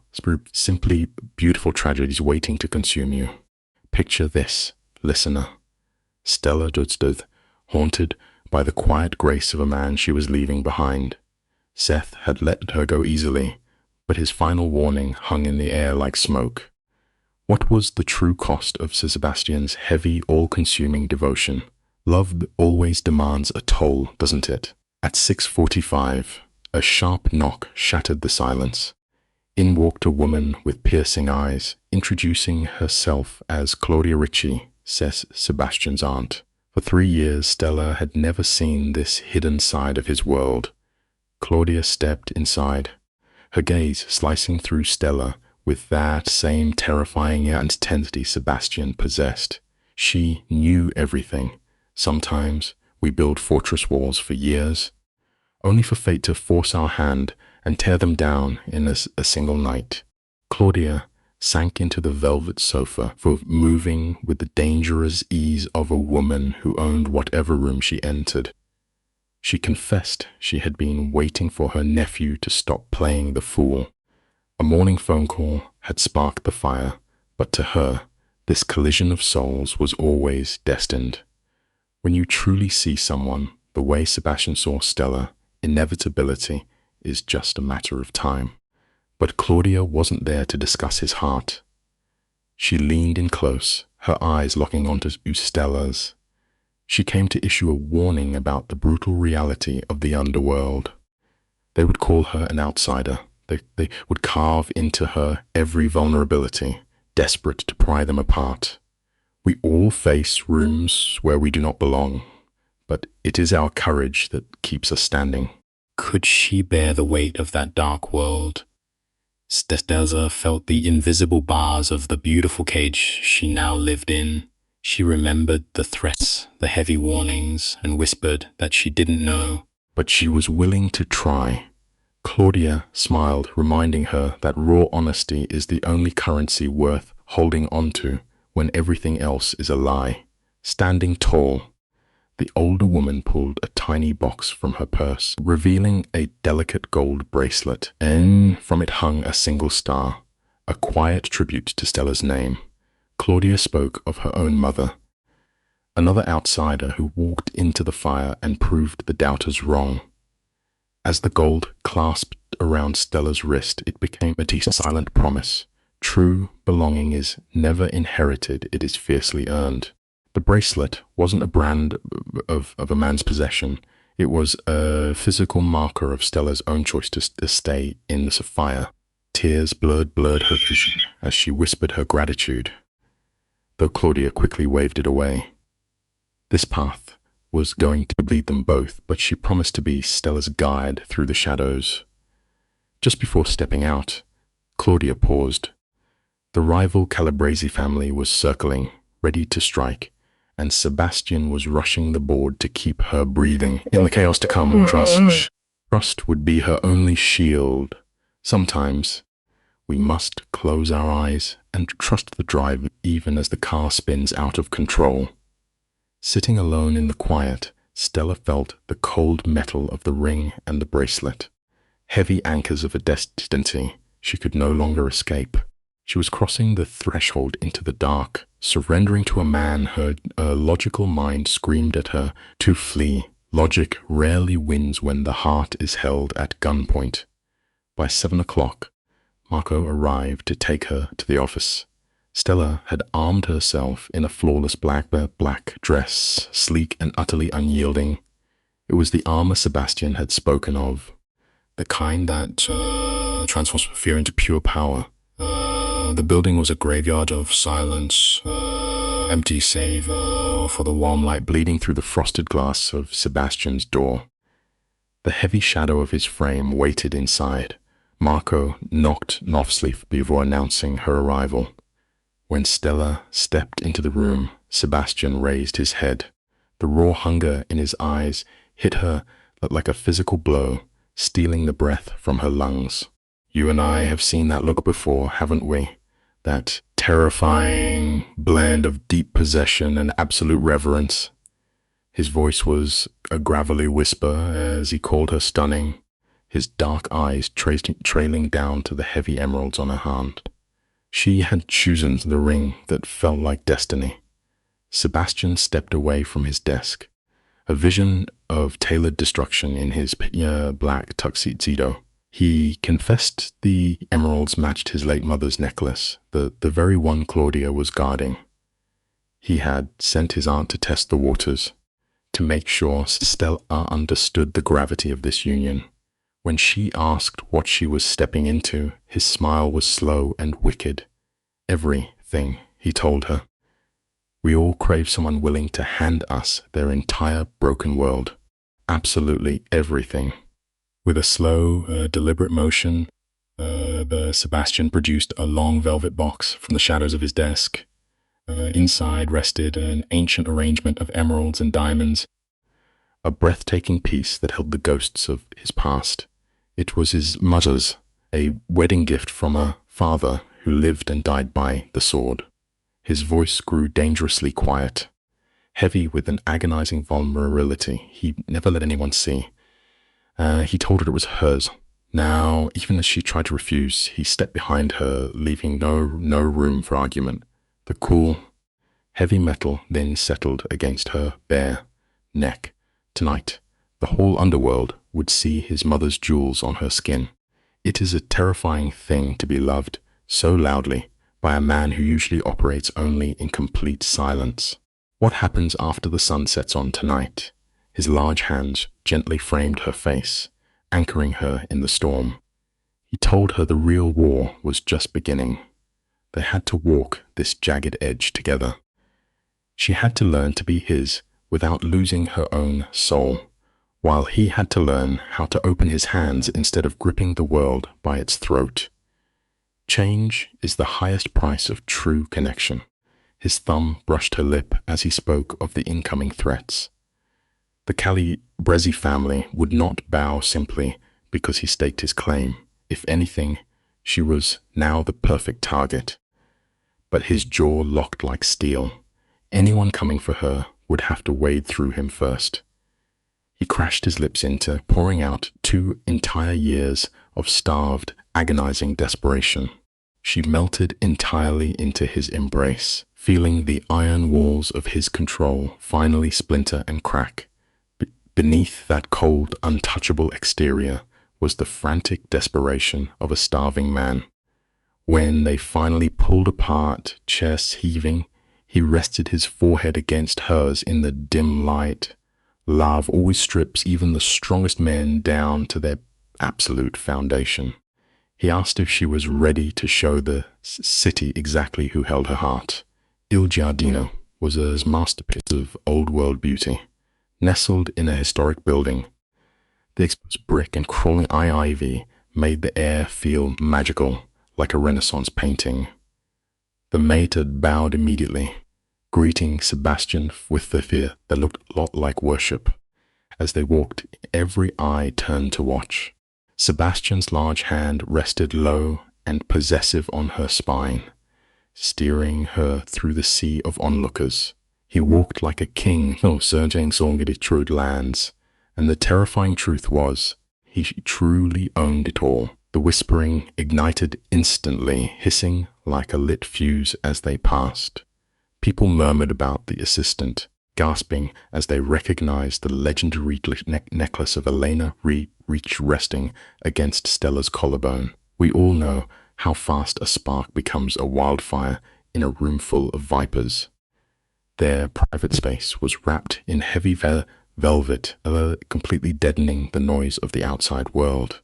simply beautiful tragedies waiting to consume you. Picture this, listener. Stella stood, haunted by the quiet grace of a man she was leaving behind. Seth had let her go easily, but his final warning hung in the air like smoke. What was the true cost of Sebastian's heavy, all-consuming devotion? Love always demands a toll, doesn't it? At 6:45, a sharp knock shattered the silence. In walked a woman with piercing eyes, introducing herself as Claudia Ricci, Sebastian's aunt. For 3 years, Stella had never seen this hidden side of his world. Claudia stepped inside, her gaze slicing through Stella with that same terrifying intensity Sebastian possessed. She knew everything. Sometimes we build fortress walls for years, only for fate to force our hand and tear them down in a single night. Claudia sank into the velvet sofa, for moving with the dangerous ease of a woman who owned whatever room she entered. She confessed she had been waiting for her nephew to stop playing the fool. A morning phone call had sparked the fire, but to her, this collision of souls was always destined. When you truly see someone the way Sebastian saw Stella, inevitability is just a matter of time. But Claudia wasn't there to discuss his heart. She leaned in close, her eyes locking onto Stella's. She came to issue a warning about the brutal reality of the underworld. They would call her an outsider. They would carve into her every vulnerability, desperate to pry them apart. We all face rooms where we do not belong, but it is our courage that keeps us standing. Could she bear the weight of that dark world? Stella felt the invisible bars of the beautiful cage she now lived in. She remembered the threats, the heavy warnings, and whispered that she didn't know. But she was willing to try. Claudia smiled, reminding her that raw honesty is the only currency worth holding onto when everything else is a lie. Standing tall, the older woman pulled a tiny box from her purse, revealing a delicate gold bracelet, and from it hung a single star, a quiet tribute to Stella's name. Claudia spoke of her own mother, another outsider who walked into the fire and proved the doubters wrong. As the gold clasped around Stella's wrist, it became a silent promise. True belonging is never inherited, it is fiercely earned. The bracelet wasn't a brand of a man's possession. It was a physical marker of Stella's own choice to stay in the fire. Tears blurred her vision as she whispered her gratitude, though Claudia quickly waved it away. This path was going to lead them both, but she promised to be Stella's guide through the shadows. Just before stepping out, Claudia paused. The rival Calabrese family was circling, ready to strike, and Sebastian was rushing the board to keep her breathing. In the chaos to come, trust would be her only shield. Sometimes we must close our eyes and trust the drive even as the car spins out of control. Sitting alone in the quiet, Stella felt the cold metal of the ring and the bracelet, heavy anchors of a destiny she could no longer escape. She was crossing the threshold into the dark, surrendering to a man her logical mind screamed at her to flee. Logic rarely wins when the heart is held at gunpoint. By 7 o'clock, Marco arrived to take her to the office. Stella had armed herself in a flawless black dress, sleek and utterly unyielding. It was the armor Sebastian had spoken of, the kind that transforms fear into pure power. The building was a graveyard of silence, empty save for the warm light bleeding through the frosted glass of Sebastian's door. The heavy shadow of his frame waited inside. Marco knocked softly before announcing her arrival. When Stella stepped into the room, Sebastian raised his head. The raw hunger in his eyes hit her like a physical blow, stealing the breath from her lungs. You and I have seen that look before, haven't we? That terrifying blend of deep possession and absolute reverence. His voice was a gravelly whisper as he called her stunning, his dark eyes trailing down to the heavy emeralds on her hand. She had chosen the ring that felt like destiny. Sebastian stepped away from his desk, a vision of tailored destruction in his black tuxedo. He confessed the emeralds matched his late mother's necklace, the very one Claudia was guarding. He had sent his aunt to test the waters, to make sure Stella understood the gravity of this union. When she asked what she was stepping into, his smile was slow and wicked. Everything, he told her. We all crave someone willing to hand us their entire broken world. Absolutely everything. With a slow, deliberate motion, Sebastian produced a long velvet box from the shadows of his desk. Inside rested an ancient arrangement of emeralds and diamonds, a breathtaking piece that held the ghosts of his past. It was his mother's, a wedding gift from a father who lived and died by the sword. His voice grew dangerously quiet, heavy with an agonizing vulnerability he never let anyone see. He told her it was hers. Now, even as she tried to refuse, he stepped behind her, leaving no room for argument. The cool, heavy metal then settled against her bare neck. Tonight, the whole underworld would see his mother's jewels on her skin. It is a terrifying thing to be loved so loudly by a man who usually operates only in complete silence. What happens after the sun sets on tonight? His large hands gently framed her face, anchoring her in the storm. He told her the real war was just beginning. They had to walk this jagged edge together. She had to learn to be his without losing her own soul, while he had to learn how to open his hands instead of gripping the world by its throat. Change is the highest price of true connection. His thumb brushed her lip as he spoke of the incoming threats. The Calabresi family would not bow simply because he staked his claim. If anything, she was now the perfect target. But his jaw locked like steel. Anyone coming for her would have to wade through him first. He crashed his lips into, pouring out 2 entire years of starved, agonizing desperation. She melted entirely into his embrace, feeling the iron walls of his control finally splinter and crack. Beneath that cold, untouchable exterior was the frantic desperation of a starving man. When they finally pulled apart, chest heaving, he rested his forehead against hers in the dim light. Love always strips even the strongest men down to their absolute foundation. He asked if she was ready to show the city exactly who held her heart. Il Giardino was a masterpiece of old-world beauty. Nestled in a historic building, the exposed brick and crawling ivy made the air feel magical, like a Renaissance painting. The maid had bowed immediately, greeting Sebastian with the fear that looked a lot like worship. As they walked, every eye turned to watch. Sebastian's large hand rested low and possessive on her spine, steering her through the sea of onlookers. He walked like a king, surging Solgeditrud lands, and the terrifying truth was, he truly owned it all. The whispering ignited instantly, hissing like a lit fuse as they passed. People murmured about the assistant, gasping as they recognized the legendary necklace of Elena reach resting against Stella's collarbone. We all know how fast a spark becomes a wildfire in a room full of vipers. Their private space was wrapped in heavy velvet, completely deadening the noise of the outside world.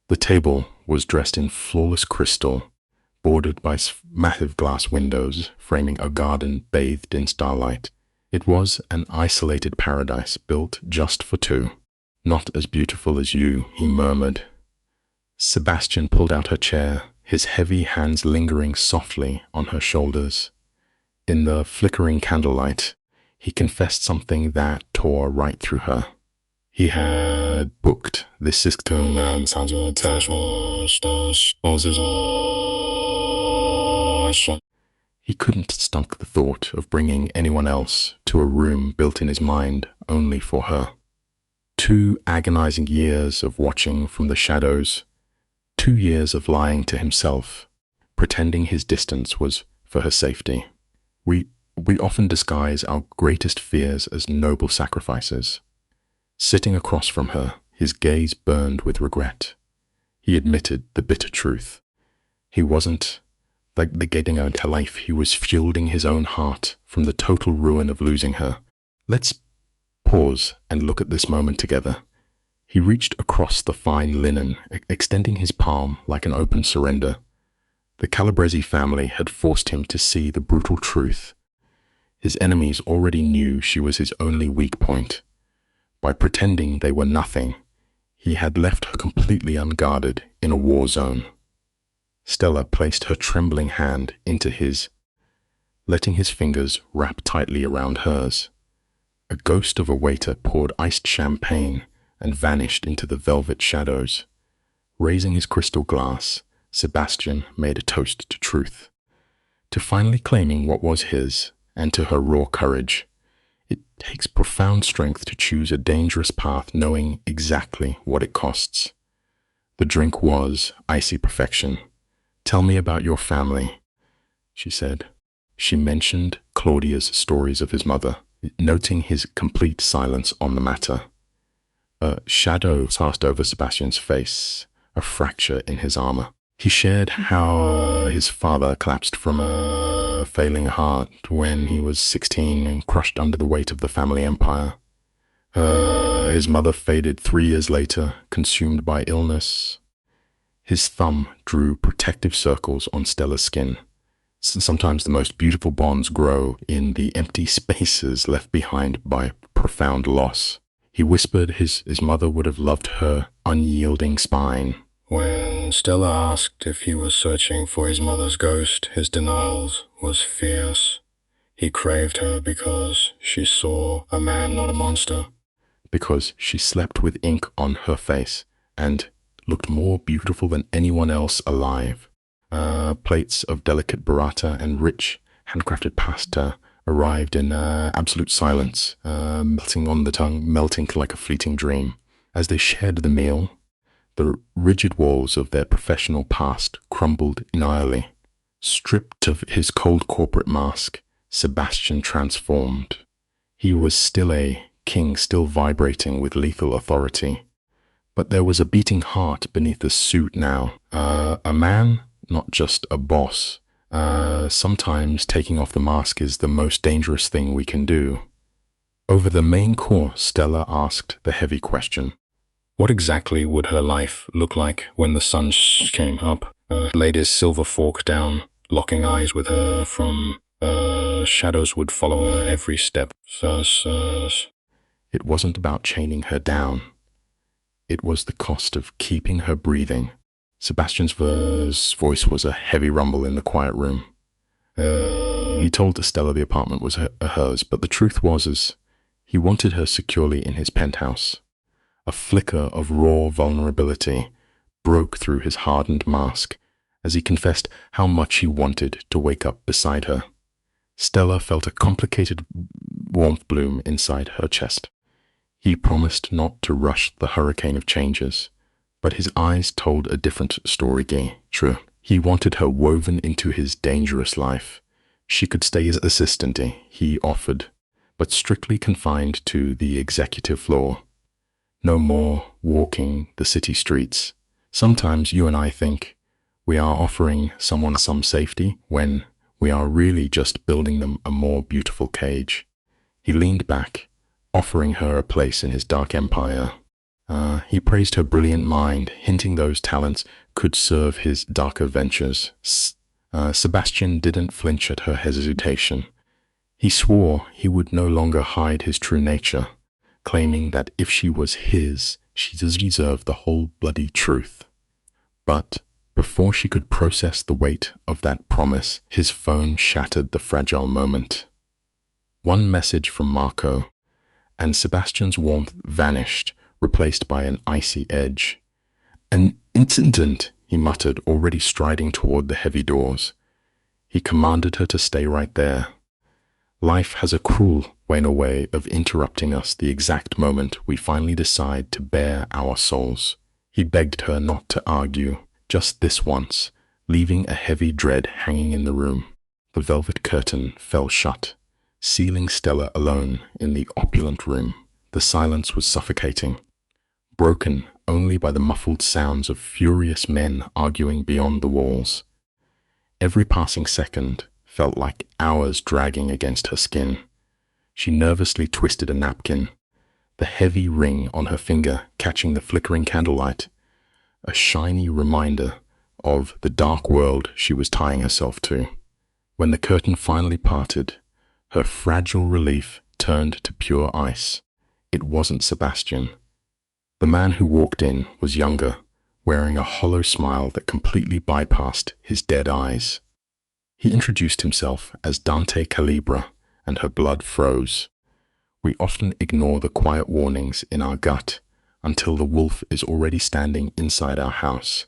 The table was dressed in flawless crystal, bordered by massive glass windows, framing a garden bathed in starlight. It was an isolated paradise built just for two. Not as beautiful as you, he murmured. Sebastian pulled out her chair, his heavy hands lingering softly on her shoulders. In the flickering candlelight, he confessed something that tore right through her. He had booked this system and he couldn't stomach the thought of bringing anyone else to a room built in his mind only for her. 2 agonizing years of watching from the shadows, 2 years of lying to himself, pretending his distance was for her safety. We often disguise our greatest fears as noble sacrifices. Sitting across from her, his gaze burned with regret. He admitted the bitter truth. He wasn't like negating her into life, he was shielding his own heart from the total ruin of losing her. Let's pause and look at this moment together. He reached across the fine linen, extending his palm like an open surrender. The Calabrese family had forced him to see the brutal truth. His enemies already knew she was his only weak point. By pretending they were nothing, he had left her completely unguarded in a war zone. Stella placed her trembling hand into his, letting his fingers wrap tightly around hers. A ghost of a waiter poured iced champagne and vanished into the velvet shadows. Raising his crystal glass, Sebastian made a toast to truth, to finally claiming what was his, and to her raw courage. It takes profound strength to choose a dangerous path knowing exactly what it costs. The drink was icy perfection. "Tell me about your family," she said. She mentioned Claudia's stories of his mother, noting his complete silence on the matter. A shadow passed over Sebastian's face, a fracture in his armor. He shared how his father collapsed from a failing heart when he was 16 and crushed under the weight of the family empire. His mother faded 3 years later, consumed by illness. His thumb drew protective circles on Stella's skin. Sometimes the most beautiful bonds grow in the empty spaces left behind by profound loss. He whispered his mother would have loved her unyielding spine. When Stella asked if he was searching for his mother's ghost, his denial was fierce. He craved her because she saw a man, not a monster. Because she slept with ink on her face and looked more beautiful than anyone else alive. Plates of delicate burrata and rich, handcrafted pasta arrived in absolute silence, melting on the tongue, melting like a fleeting dream. As they shared the meal, the rigid walls of their professional past crumbled inirely. Stripped of his cold corporate mask, Sebastian transformed. He was still a king, still vibrating with lethal authority. But there was a beating heart beneath the suit now. A man, not just a boss. Sometimes taking off the mask is the most dangerous thing we can do. Over the main course, Stella asked the heavy question. What exactly would her life look like when the sun came up? Laid his silver fork down, locking eyes with her from shadows would follow her every step. It wasn't about chaining her down. It was the cost of keeping her breathing. Sebastian's voice was a heavy rumble in the quiet room. He told Stella the apartment was hers, but the truth was he wanted her securely in his penthouse. A flicker of raw vulnerability broke through his hardened mask as he confessed how much he wanted to wake up beside her. Stella felt a complicated warmth bloom inside her chest. He promised not to rush the hurricane of changes, but his eyes told a different story. True. He wanted her woven into his dangerous life. She could stay his assistant, he offered, but strictly confined to the executive floor. No more walking the city streets. Sometimes you and I think we are offering someone some safety when we are really just building them a more beautiful cage. He leaned back, offering her a place in his dark empire. He praised her brilliant mind, hinting those talents could serve his darker ventures. Sebastian didn't flinch at her hesitation. He swore he would no longer hide his true nature, claiming that if she was his, she deserved the whole bloody truth. But before she could process the weight of that promise, his phone shattered the fragile moment. One message from Marco, and Sebastian's warmth vanished, replaced by an icy edge. "An instant," he muttered, already striding toward the heavy doors. He commanded her to stay right there. Life has a cruel way of interrupting us the exact moment we finally decide to bare our souls. He begged her not to argue, just this once, leaving a heavy dread hanging in the room. The velvet curtain fell shut, sealing Stella alone in the opulent room. The silence was suffocating, broken only by the muffled sounds of furious men arguing beyond the walls. Every passing second felt like hours dragging against her skin. She nervously twisted a napkin, the heavy ring on her finger catching the flickering candlelight, a shiny reminder of the dark world she was tying herself to. When the curtain finally parted, her fragile relief turned to pure ice. It wasn't Sebastian. The man who walked in was younger, wearing a hollow smile that completely bypassed his dead eyes. He introduced himself as Dante Calibra, and her blood froze. We often ignore the quiet warnings in our gut until the wolf is already standing inside our house,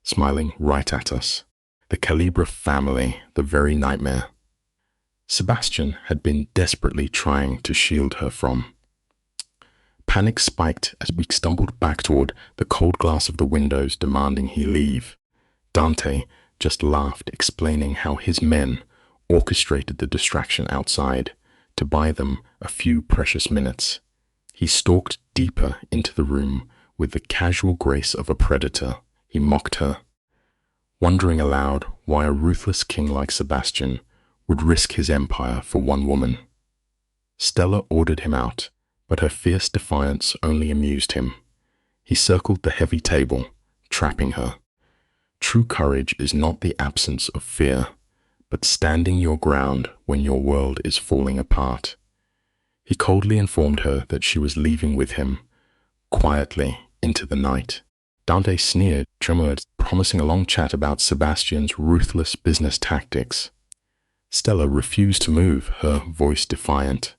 smiling right at us. The Calibra family, the very nightmare Sebastian had been desperately trying to shield her from. Panic spiked as we stumbled back toward the cold glass of the windows, demanding he leave. Dante just laughed, explaining how his men orchestrated the distraction outside to buy them a few precious minutes. He stalked deeper into the room with the casual grace of a predator. He mocked her, wondering aloud why a ruthless king like Sebastian would risk his empire for one woman. Stella ordered him out, but her fierce defiance only amused him. He circled the heavy table, trapping her. True courage is not the absence of fear, but standing your ground when your world is falling apart. He coldly informed her that she was leaving with him, quietly into the night. Dante sneered, promising a long chat about Sebastian's ruthless business tactics. Stella refused to move, her voice defiant.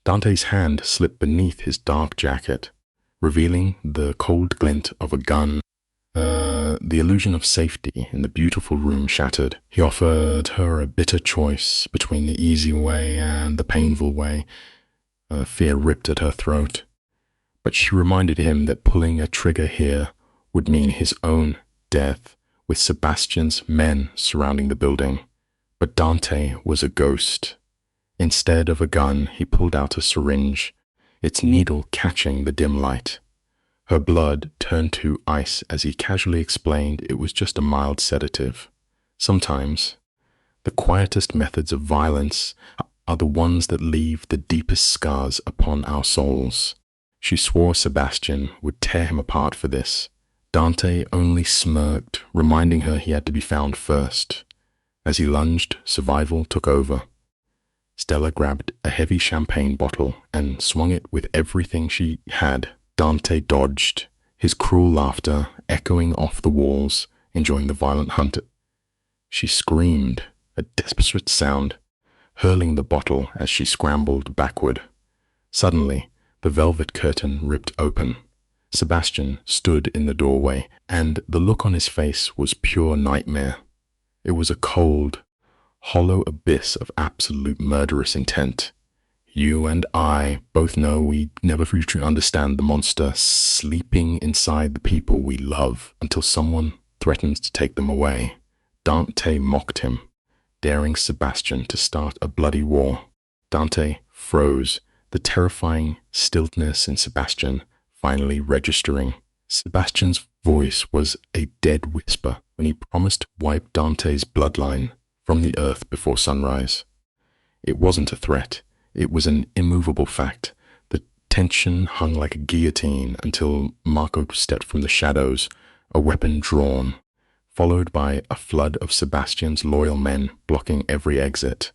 Dante's hand slipped beneath his dark jacket, revealing the cold glint of a gun. The illusion of safety in the beautiful room shattered. He offered her a bitter choice between the easy way and the painful way. Fear ripped at her throat, but she reminded him that pulling a trigger here would mean his own death, with Sebastian's men surrounding the building. But Dante was a ghost. Instead of a gun, he pulled out a syringe, its needle catching the dim light. Her blood turned to ice as he casually explained it was just a mild sedative. Sometimes, the quietest methods of violence are the ones that leave the deepest scars upon our souls. She swore Sebastian would tear him apart for this. Dante only smirked, reminding her he had to be found first. As he lunged, survival took over. Stella grabbed a heavy champagne bottle and swung it with everything she had. Dante dodged, his cruel laughter echoing off the walls, enjoying the violent hunt. She screamed, a desperate sound, hurling the bottle as she scrambled backward. Suddenly, the velvet curtain ripped open. Sebastian stood in the doorway, and the look on his face was pure nightmare. It was a cold, hollow abyss of absolute murderous intent. You and I both know we never truly understand the monster sleeping inside the people we love until someone threatens to take them away. Dante mocked him, daring Sebastian to start a bloody war. Dante froze, the terrifying stillness in Sebastian finally registering. Sebastian's voice was a dead whisper when he promised to wipe Dante's bloodline from the earth before sunrise. It wasn't a threat. It was an immovable fact. The tension hung like a guillotine until Marco stepped from the shadows, a weapon drawn, followed by a flood of Sebastian's loyal men blocking every exit.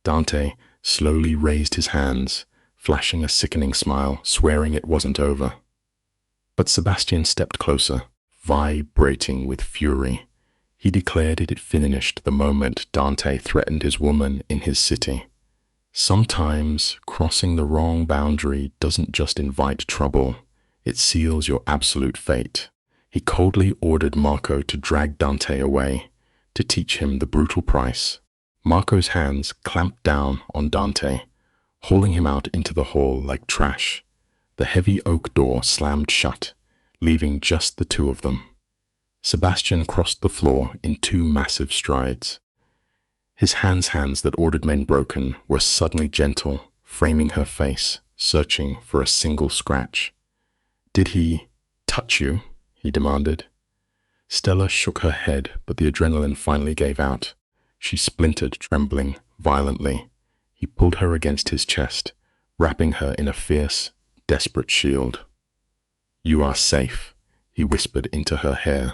Dante slowly raised his hands, flashing a sickening smile, swearing it wasn't over. But Sebastian stepped closer, vibrating with fury. He declared it had finished the moment Dante threatened his woman in his city. Sometimes crossing the wrong boundary doesn't just invite trouble, It seals your absolute fate. He coldly ordered Marco to drag Dante away, to teach him the brutal price. Marco's hands clamped down on Dante, hauling him out into the hall like trash. The heavy oak door slammed shut, leaving just the two of them. Sebastian crossed the floor in two massive strides. His hands that ordered men broken were suddenly gentle, framing her face, searching for a single scratch. "Did he touch you?" he demanded. Stella shook her head, but the adrenaline finally gave out. She splintered, trembling violently. He pulled her against his chest, wrapping her in a fierce, desperate shield. "You are safe," he whispered into her hair,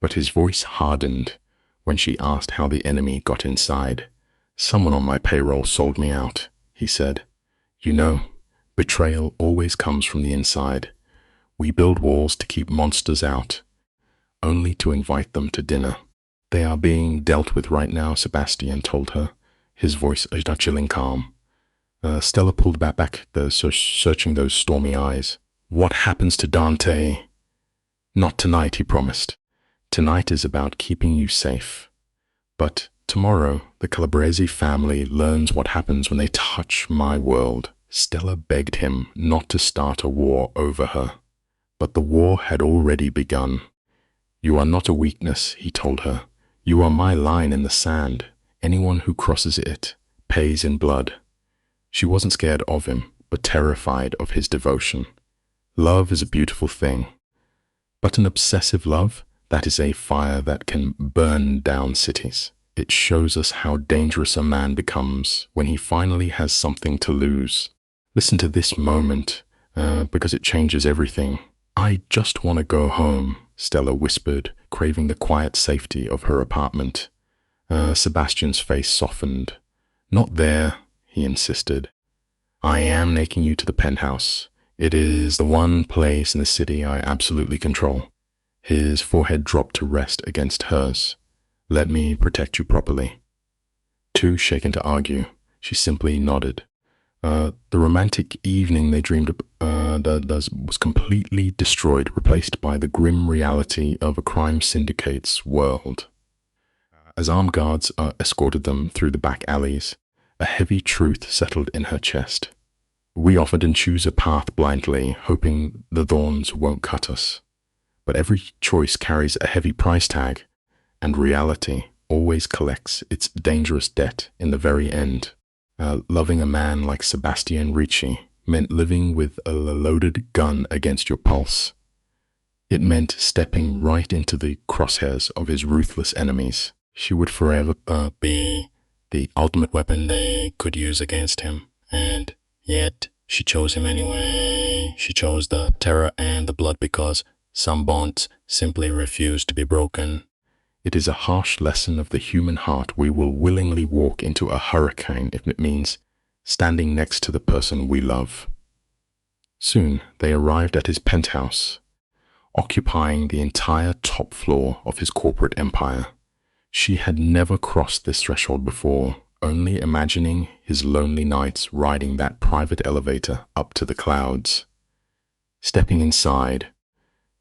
but his voice hardened when she asked how the enemy got inside. "Someone on my payroll sold me out," he said. "You know, betrayal always comes from the inside. We build walls to keep monsters out, only to invite them to dinner." "They are being dealt with right now," Sebastian told her, his voice a chilling calm. Stella pulled back, searching those stormy eyes. "What happens to Dante?" "Not tonight," he promised. "Tonight is about keeping you safe. But tomorrow, the Calabrese family learns what happens when they touch my world." Stella begged him not to start a war over her, but the war had already begun. "You are not a weakness," he told her. "You are my line in the sand. Anyone who crosses it pays in blood." She wasn't scared of him, but terrified of his devotion. Love is a beautiful thing, but an obsessive love, that is a fire that can burn down cities. It shows us how dangerous a man becomes when he finally has something to lose. Listen to this moment, because it changes everything. "I just want to go home," Stella whispered, craving the quiet safety of her apartment. Sebastian's face softened. "Not there," he insisted. "I am taking you to the penthouse. It is the one place in the city I absolutely control." His forehead dropped to rest against hers. "Let me protect you properly." Too shaken to argue, she simply nodded. The romantic evening they dreamed was completely destroyed, replaced by the grim reality of a crime syndicate's world. As armed guards escorted them through the back alleys, a heavy truth settled in her chest. We often choose a path blindly, hoping the thorns won't cut us. But every choice carries a heavy price tag, and reality always collects its dangerous debt in the very end. Loving a man like Sebastian Ricci meant living with a loaded gun against your pulse. It meant stepping right into the crosshairs of his ruthless enemies. She would forever be the ultimate weapon they could use against him. And yet, she chose him anyway. She chose the terror and the blood because some bonds simply refuse to be broken. It is a harsh lesson of the human heart. We will willingly walk into a hurricane if it means standing next to the person we love. Soon, they arrived at his penthouse, occupying the entire top floor of his corporate empire. She had never crossed this threshold before, only imagining his lonely nights riding that private elevator up to the clouds. Stepping inside,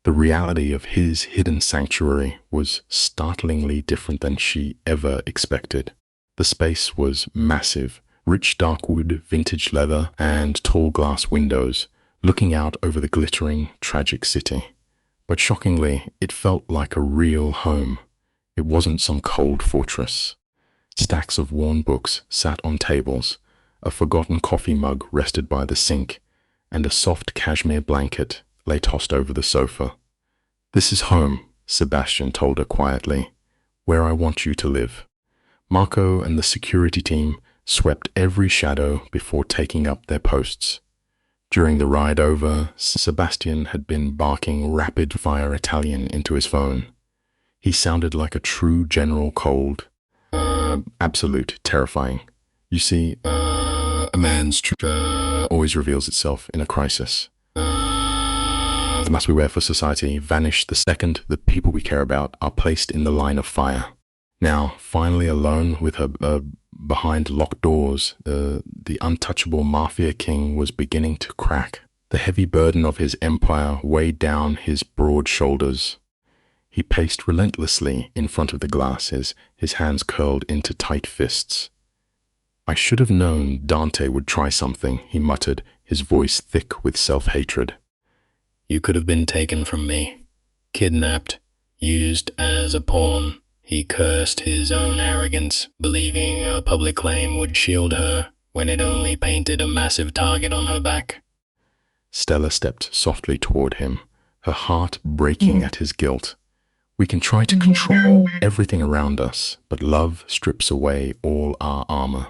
the reality of his hidden sanctuary was startlingly different than she ever expected. The space was massive, rich dark wood, vintage leather, and tall glass windows, looking out over the glittering, tragic city. But shockingly, it felt like a real home. It wasn't some cold fortress. Stacks of worn books sat on tables, a forgotten coffee mug rested by the sink, and a soft cashmere blanket lay tossed over the sofa. "This is home," Sebastian told her quietly, "where I want you to live." Marco and the security team swept every shadow before taking up their posts. During the ride over, Sebastian had been barking rapid-fire Italian into his phone. He sounded like a true General Cold. Absolute terrifying. You see, a man's truth always reveals itself in a crisis. The masks we wear for society vanish the second the people we care about are placed in the line of fire. Now, finally alone with her behind locked doors, the untouchable Mafia king was beginning to crack. The heavy burden of his empire weighed down his broad shoulders. He paced relentlessly in front of the glasses, his hands curled into tight fists. "I should have known Dante would try something," he muttered, his voice thick with self-hatred. "You could have been taken from me, kidnapped, used as a pawn." He cursed his own arrogance, believing a public claim would shield her when it only painted a massive target on her back. Stella stepped softly toward him, her heart breaking at his guilt. "We can try to control everything around us, but love strips away all our armor.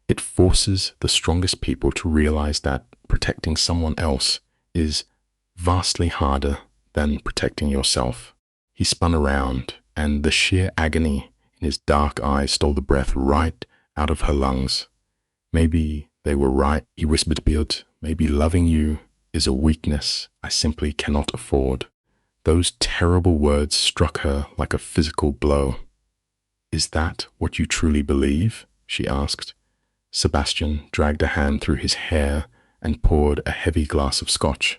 It forces the strongest people to realize that protecting someone else is vastly harder than protecting yourself." He spun around, and the sheer agony in his dark eyes stole the breath right out of her lungs. "Maybe they were right," he whispered to Beard. "Maybe loving you is a weakness I simply cannot afford." Those terrible words struck her like a physical blow. "Is that what you truly believe?" she asked. Sebastian dragged a hand through his hair and poured a heavy glass of scotch.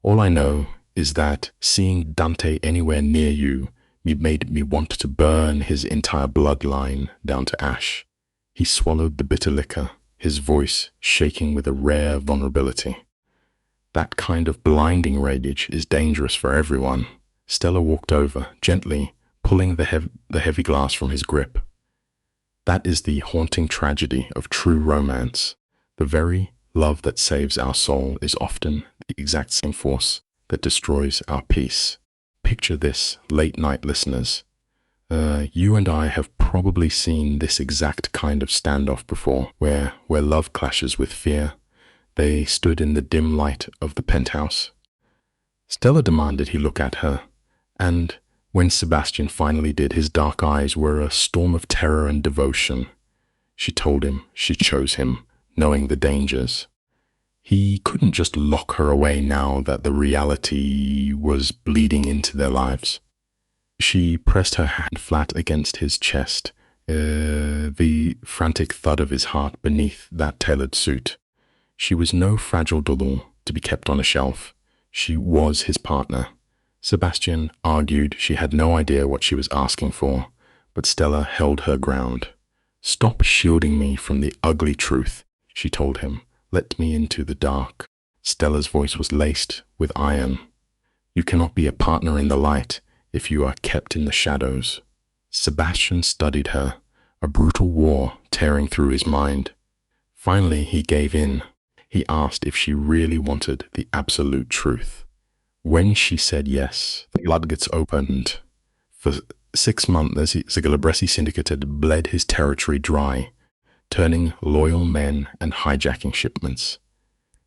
"All I know is that seeing Dante anywhere near you made me want to burn his entire bloodline down to ash." He swallowed the bitter liquor, his voice shaking with a rare vulnerability. "That kind of blinding rage is dangerous for everyone." Stella walked over, gently pulling the heavy glass from his grip. "That is the haunting tragedy of true romance. The very love that saves our soul is often the exact same force that destroys our peace. Picture this, late night listeners. You and I have probably seen this exact kind of standoff before, where love clashes with fear. They stood in the dim light of the penthouse. Stella demanded he look at her, and when Sebastian finally did, his dark eyes were a storm of terror and devotion. She told him she chose him, knowing the dangers. He couldn't just lock her away now that the reality was bleeding into their lives. She pressed her hand flat against his chest, the frantic thud of his heart beneath that tailored suit. She was no fragile doll to be kept on a shelf. She was his partner. Sebastian argued she had no idea what she was asking for, but Stella held her ground. "Stop shielding me from the ugly truth," she told him. "Let me into the dark." Stella's voice was laced with iron. "You cannot be a partner in the light if you are kept in the shadows." Sebastian studied her, a brutal war tearing through his mind. Finally, he gave in. He asked if she really wanted the absolute truth. When she said yes, the floodgates opened. For 6 months, the Galabresi syndicate had bled his territory dry, turning loyal men and hijacking shipments.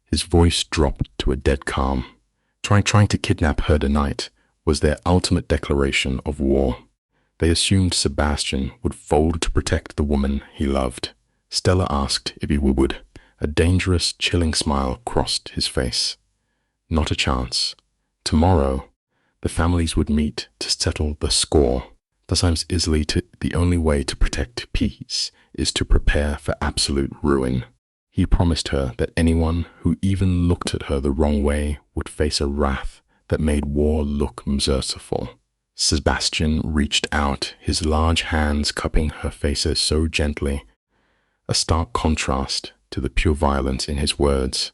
His voice dropped to a dead calm. Trying to kidnap her tonight was their ultimate declaration of war. They assumed Sebastian would fold to protect the woman he loved. Stella asked if he would. A dangerous, chilling smile crossed his face. Not a chance. Tomorrow, the families would meet to settle the score. Sometimes the only way to protect peace is to prepare for absolute ruin. He promised her that anyone who even looked at her the wrong way would face a wrath that made war look merciful. Sebastian reached out, his large hands cupping her face so gently, a stark contrast to the pure violence in his words.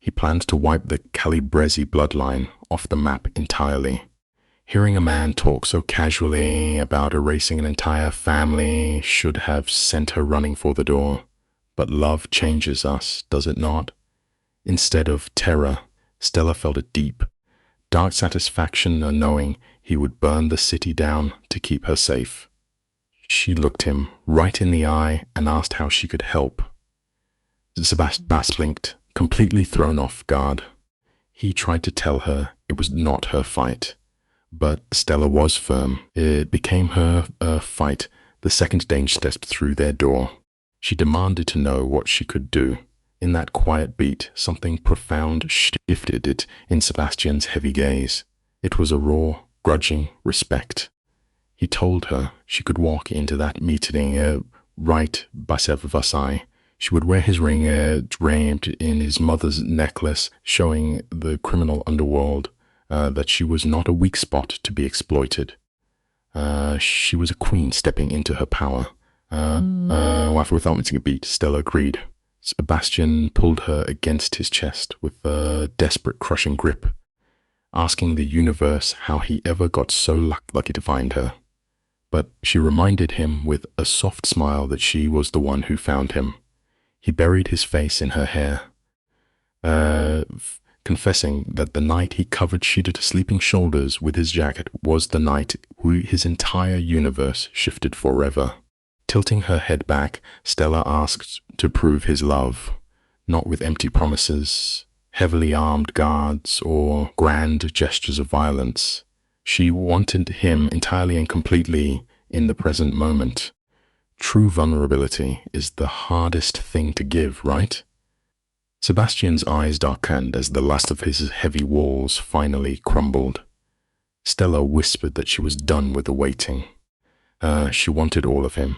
He planned to wipe the Calabresi bloodline off the map entirely. Hearing a man talk so casually about erasing an entire family should have sent her running for the door. But love changes us, does it not? Instead of terror, Stella felt a deep, dark satisfaction knowing he would burn the city down to keep her safe. She looked him right in the eye and asked how she could help. Sebastian blinked, completely thrown off guard. He tried to tell her it was not her fight, but Stella was firm. It became her fight the second Dane stepped through their door. She demanded to know what she could do. In that quiet beat, something profound shifted it in Sebastian's heavy gaze. It was a raw, grudging respect. He told her she could walk into that meeting right by Versailles. She would wear his ring draped in his mother's necklace, showing the criminal underworld that she was not a weak spot to be exploited. She was a queen stepping into her power. After without missing a beat, Stella agreed. Sebastian pulled her against his chest with a desperate, crushing grip, asking the universe how he ever got so lucky to find her. But she reminded him with a soft smile that she was the one who found him. He buried his face in her hair, confessing that the night he covered Shidata's sleeping shoulders with his jacket was the night his entire universe shifted forever. Tilting her head back, Stella asked to prove his love, not with empty promises, heavily armed guards, or grand gestures of violence. She wanted him entirely and completely in the present moment. True vulnerability is the hardest thing to give, right? Sebastian's eyes darkened as the last of his heavy walls finally crumbled. Stella whispered that she was done with the waiting. She wanted all of him.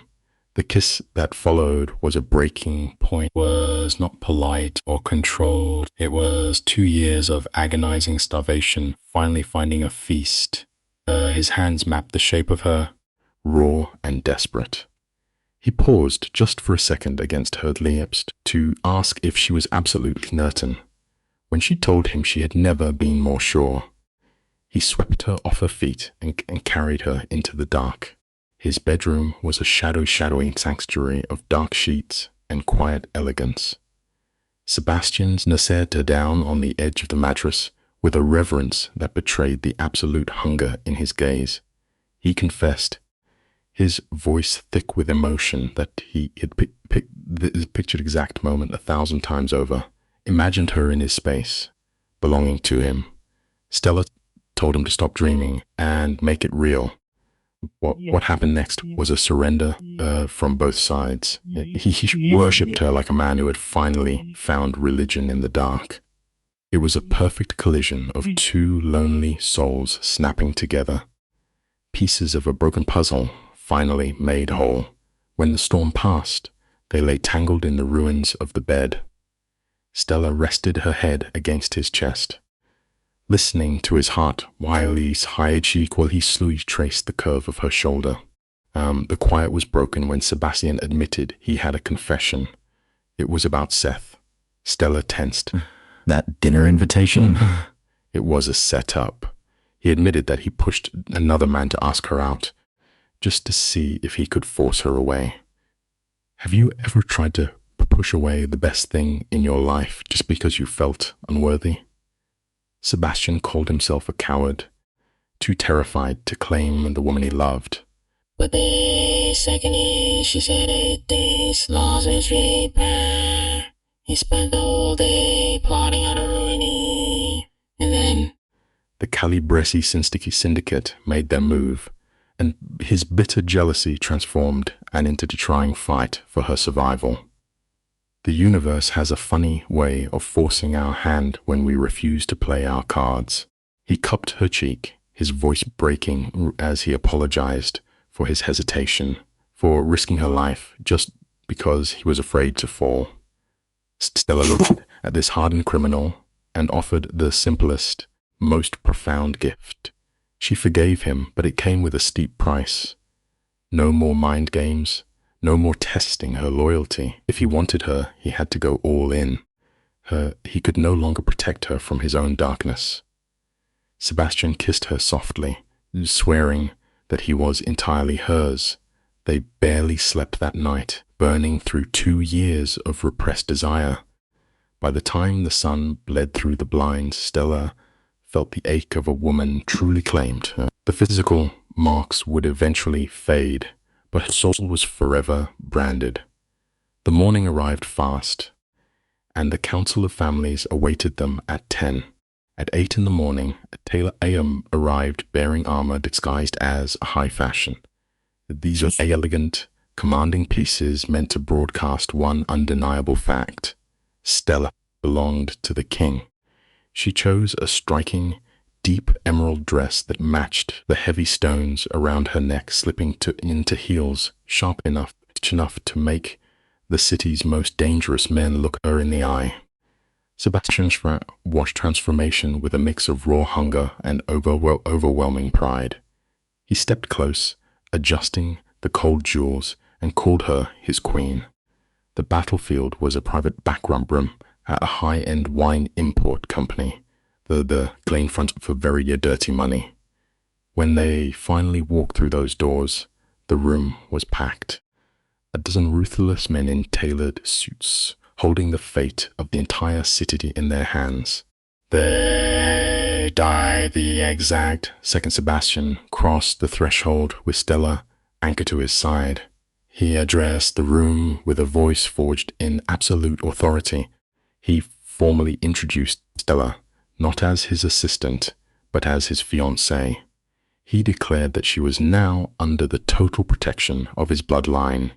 The kiss that followed was a breaking point. It was not polite or controlled. It was 2 years of agonizing starvation, finally finding a feast. His hands mapped the shape of her, raw and desperate. He paused just for a second against her lips to ask if she was absolutely certain. When she told him she had never been more sure, he swept her off her feet and carried her into the dark. His bedroom was a shadowy sanctuary of dark sheets and quiet elegance. Sebastian sat her down on the edge of the mattress with a reverence that betrayed the absolute hunger in his gaze. He confessed, his voice thick with emotion, that he had the pictured exact moment 1,000 times over, imagined her in his space, belonging to him. Stella told him to stop dreaming and make it real. What happened next was a surrender from both sides. He worshipped her like a man who had finally found religion in the dark. It was a perfect collision of 2 lonely souls snapping together. Pieces of a broken puzzle finally made whole. When the storm passed, they lay tangled in the ruins of the bed. Stella rested her head against his chest, listening to his heart while he slowly traced the curve of her shoulder. The quiet was broken when Sebastian admitted he had a confession. It was about Seth. Stella tensed. That dinner invitation? It was a setup. He admitted that he pushed another man to ask her out, just to see if he could force her away. Have you ever tried to push away the best thing in your life just because you felt unworthy? Sebastian called himself a coward, too terrified to claim the woman he loved. But the second she said 8 days, lost his repair. He spent the whole day plotting how to ruin me. And then the Calabresi syndicate made their move, and his bitter jealousy transformed and into a trying fight for her survival. The universe has a funny way of forcing our hand when we refuse to play our cards. He cupped her cheek, his voice breaking as he apologized for his hesitation, for risking her life just because he was afraid to fall. Stella looked at this hardened criminal and offered the simplest, most profound gift. She forgave him, but it came with a steep price. No more mind games. No more testing her loyalty. If he wanted her, he had to go all in. He could no longer protect her from his own darkness. Sebastian kissed her softly, swearing that he was entirely hers. They barely slept that night, burning through 2 years of repressed desire. By the time the sun bled through the blinds, Stella felt the ache of a woman truly claimed. The physical marks would eventually fade, but her soul was forever branded. The morning arrived fast, and the Council of Families awaited them at 10. At 8 in the morning, a tailor arrived bearing armor disguised as a high fashion. These are elegant, commanding pieces meant to broadcast one undeniable fact. Stella belonged to the king. She chose a striking, deep emerald dress that matched the heavy stones around her neck, slipping into heels sharp enough to make the city's most dangerous men look her in the eye. Sebastian watched transformation with a mix of raw hunger and overwhelming pride. He stepped close, adjusting the cold jewels, and called her his queen. The battlefield was a private backroom room at a high-end wine import company, the plain front for very dirty money. When they finally walked through those doors, the room was packed. A dozen ruthless men in tailored suits, holding the fate of the entire city in their hands. They die the exact second Sebastian crossed the threshold with Stella anchored to his side. He addressed the room with a voice forged in absolute authority. He formally introduced Stella, not as his assistant, but as his fiancée. He declared that she was now under the total protection of his bloodline.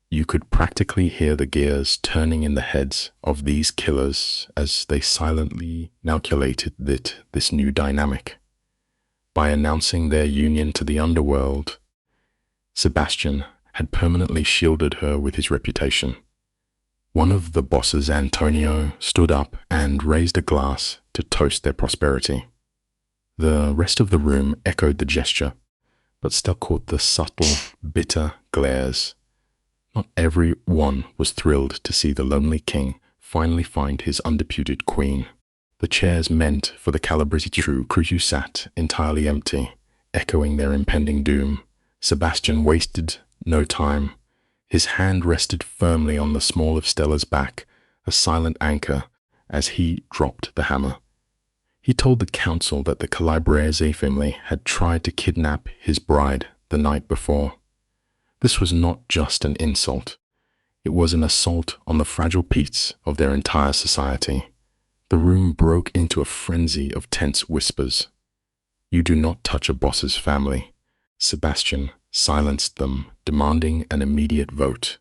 You could practically hear the gears turning in the heads of these killers as they silently calculated this new dynamic. By announcing their union to the underworld, Sebastian had permanently shielded her with his reputation. One of the bosses, Antonio, stood up and raised a glass to toast their prosperity. The rest of the room echoed the gesture, but still caught the subtle, bitter glares. Not everyone was thrilled to see the lonely king finally find his undisputed queen. The chairs meant for the Calabrese crew sat entirely empty, echoing their impending doom. Sebastian wasted no time. His hand rested firmly on the small of Stella's back, a silent anchor, as he dropped the hammer. He told the council that the Calabrese family had tried to kidnap his bride the night before. This was not just an insult. It was an assault on the fragile peace of their entire society. The room broke into a frenzy of tense whispers. "You do not touch a boss's family." Sebastian silenced them, demanding an immediate vote.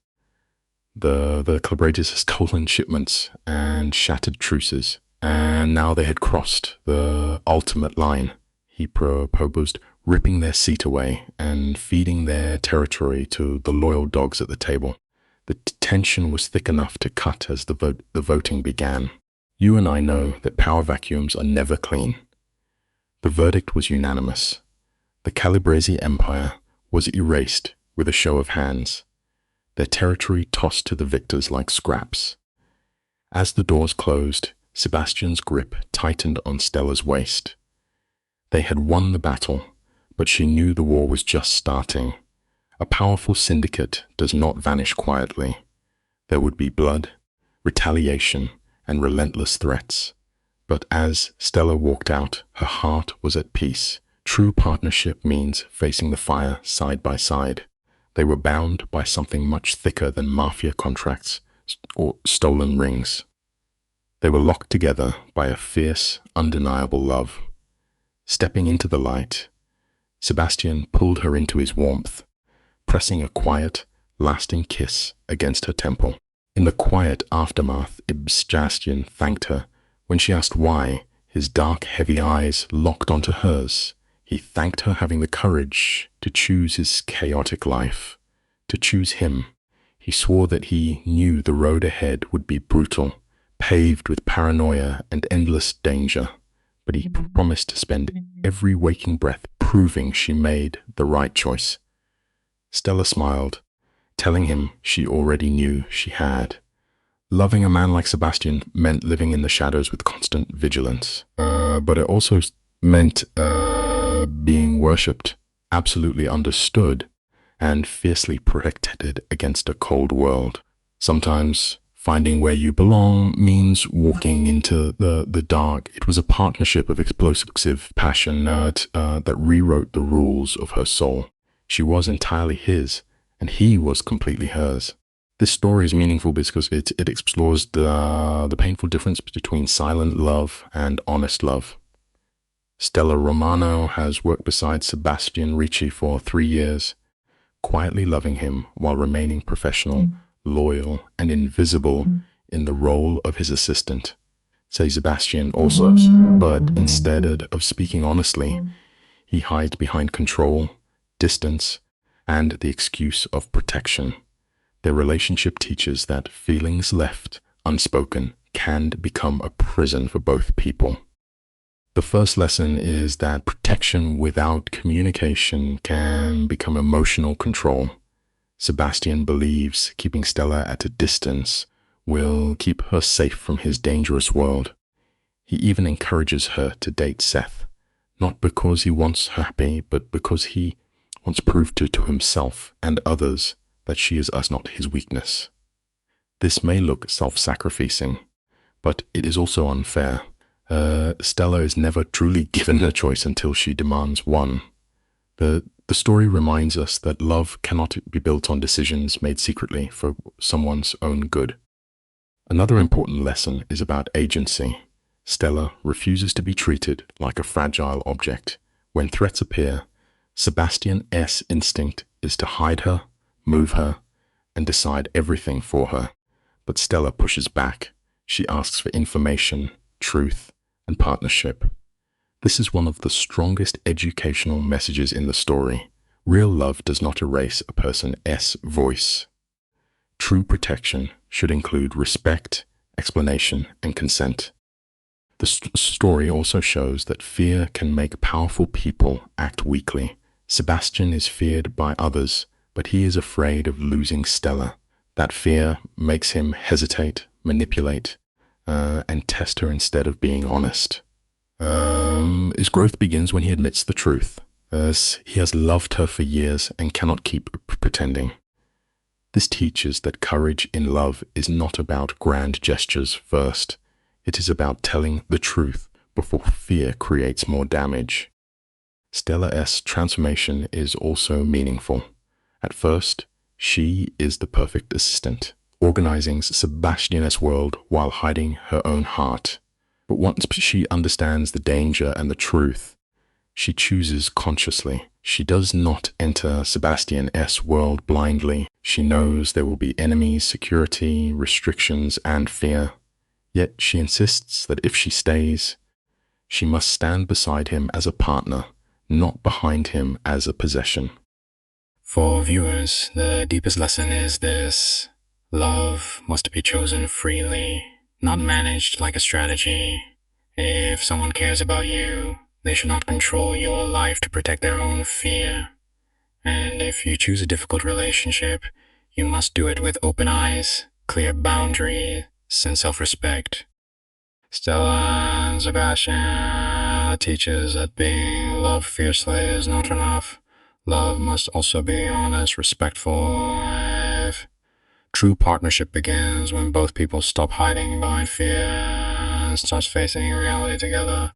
The collaborators had stolen shipments and shattered truces, and now they had crossed the ultimate line. He proposed ripping their seat away and feeding their territory to the loyal dogs at the table. The tension was thick enough to cut as the voting began. You and I know that power vacuums are never clean. The verdict was unanimous. The Calabrese Empire was erased with a show of hands, their territory tossed to the victors like scraps. As the doors closed, Sebastian's grip tightened on Stella's waist. They had won the battle, but she knew the war was just starting. A powerful syndicate does not vanish quietly. There would be blood, retaliation, and relentless threats. But as Stella walked out, her heart was at peace. True partnership means facing the fire side by side. They were bound by something much thicker than mafia contracts or stolen rings. They were locked together by a fierce, undeniable love. Stepping into the light, Sebastian pulled her into his warmth, pressing a quiet, lasting kiss against her temple. In the quiet aftermath, Sebastian thanked her. When she asked why, his dark, heavy eyes locked onto hers. He thanked her having the courage to choose his chaotic life, to choose him. He swore that he knew the road ahead would be brutal, paved with paranoia and endless danger, but he promised to spend every waking breath proving she made the right choice. Stella smiled, telling him she already knew she had. Loving a man like Sebastian meant living in the shadows with constant vigilance, but it also meant being worshipped, absolutely understood, and fiercely protected against a cold world. Sometimes finding where you belong means walking into the dark. It was a partnership of explosive passion that rewrote the rules of her soul. She was entirely his, and he was completely hers. This story is meaningful because it explores the painful difference between silent love and honest love. Stella Romano has worked beside Sebastian Ricci for 3 years, quietly loving him while remaining professional, loyal, and invisible in the role of his assistant. Say Sebastian also, but instead of speaking honestly, he hides behind control, distance, and the excuse of protection. Their relationship teaches that feelings left unspoken can become a prison for both people. The first lesson is that protection without communication can become emotional control. Sebastian believes keeping Stella at a distance will keep her safe from his dangerous world. He even encourages her to date Seth, not because he wants her happy, but because he wants proof to himself and others that she is not his weakness. This may look self-sacrificing, but it is also unfair. Stella is never truly given a choice until she demands one. The story reminds us that love cannot be built on decisions made secretly for someone's own good. Another important lesson is about agency. Stella refuses to be treated like a fragile object. When threats appear, Sebastian's instinct is to hide her, move her, and decide everything for her. But Stella pushes back. She asks for information, truth, and partnership. This is one of the strongest educational messages in the story. Real love does not erase a person's voice. True protection should include respect, explanation, and consent. The story also shows that fear can make powerful people act weakly. Sebastian is feared by others, but he is afraid of losing Stella. That fear makes him hesitate, manipulate, and test her instead of being honest. His growth begins when he admits the truth, as he has loved her for years and cannot keep pretending. This teaches that courage in love is not about grand gestures first. It is about telling the truth before fear creates more damage. Stella's transformation is also meaningful. At first, she is the perfect assistant, organizing Sebastian's world while hiding her own heart. But once she understands the danger and the truth, she chooses consciously. She does not enter Sebastian's world blindly. She knows there will be enemies, security, restrictions, and fear. Yet she insists that if she stays, she must stand beside him as a partner, not behind him as a possession. For viewers, the deepest lesson is this: love must be chosen freely, not managed like a strategy. If someone cares about you, they should not control your life to protect their own fear. And if you choose a difficult relationship, you must do it with open eyes, clear boundaries, and self-respect. Stella and Sebastian teaches that being loved fiercely is not enough. Love must also be honest, respectful. True partnership begins when both people stop hiding behind fear and start facing reality together.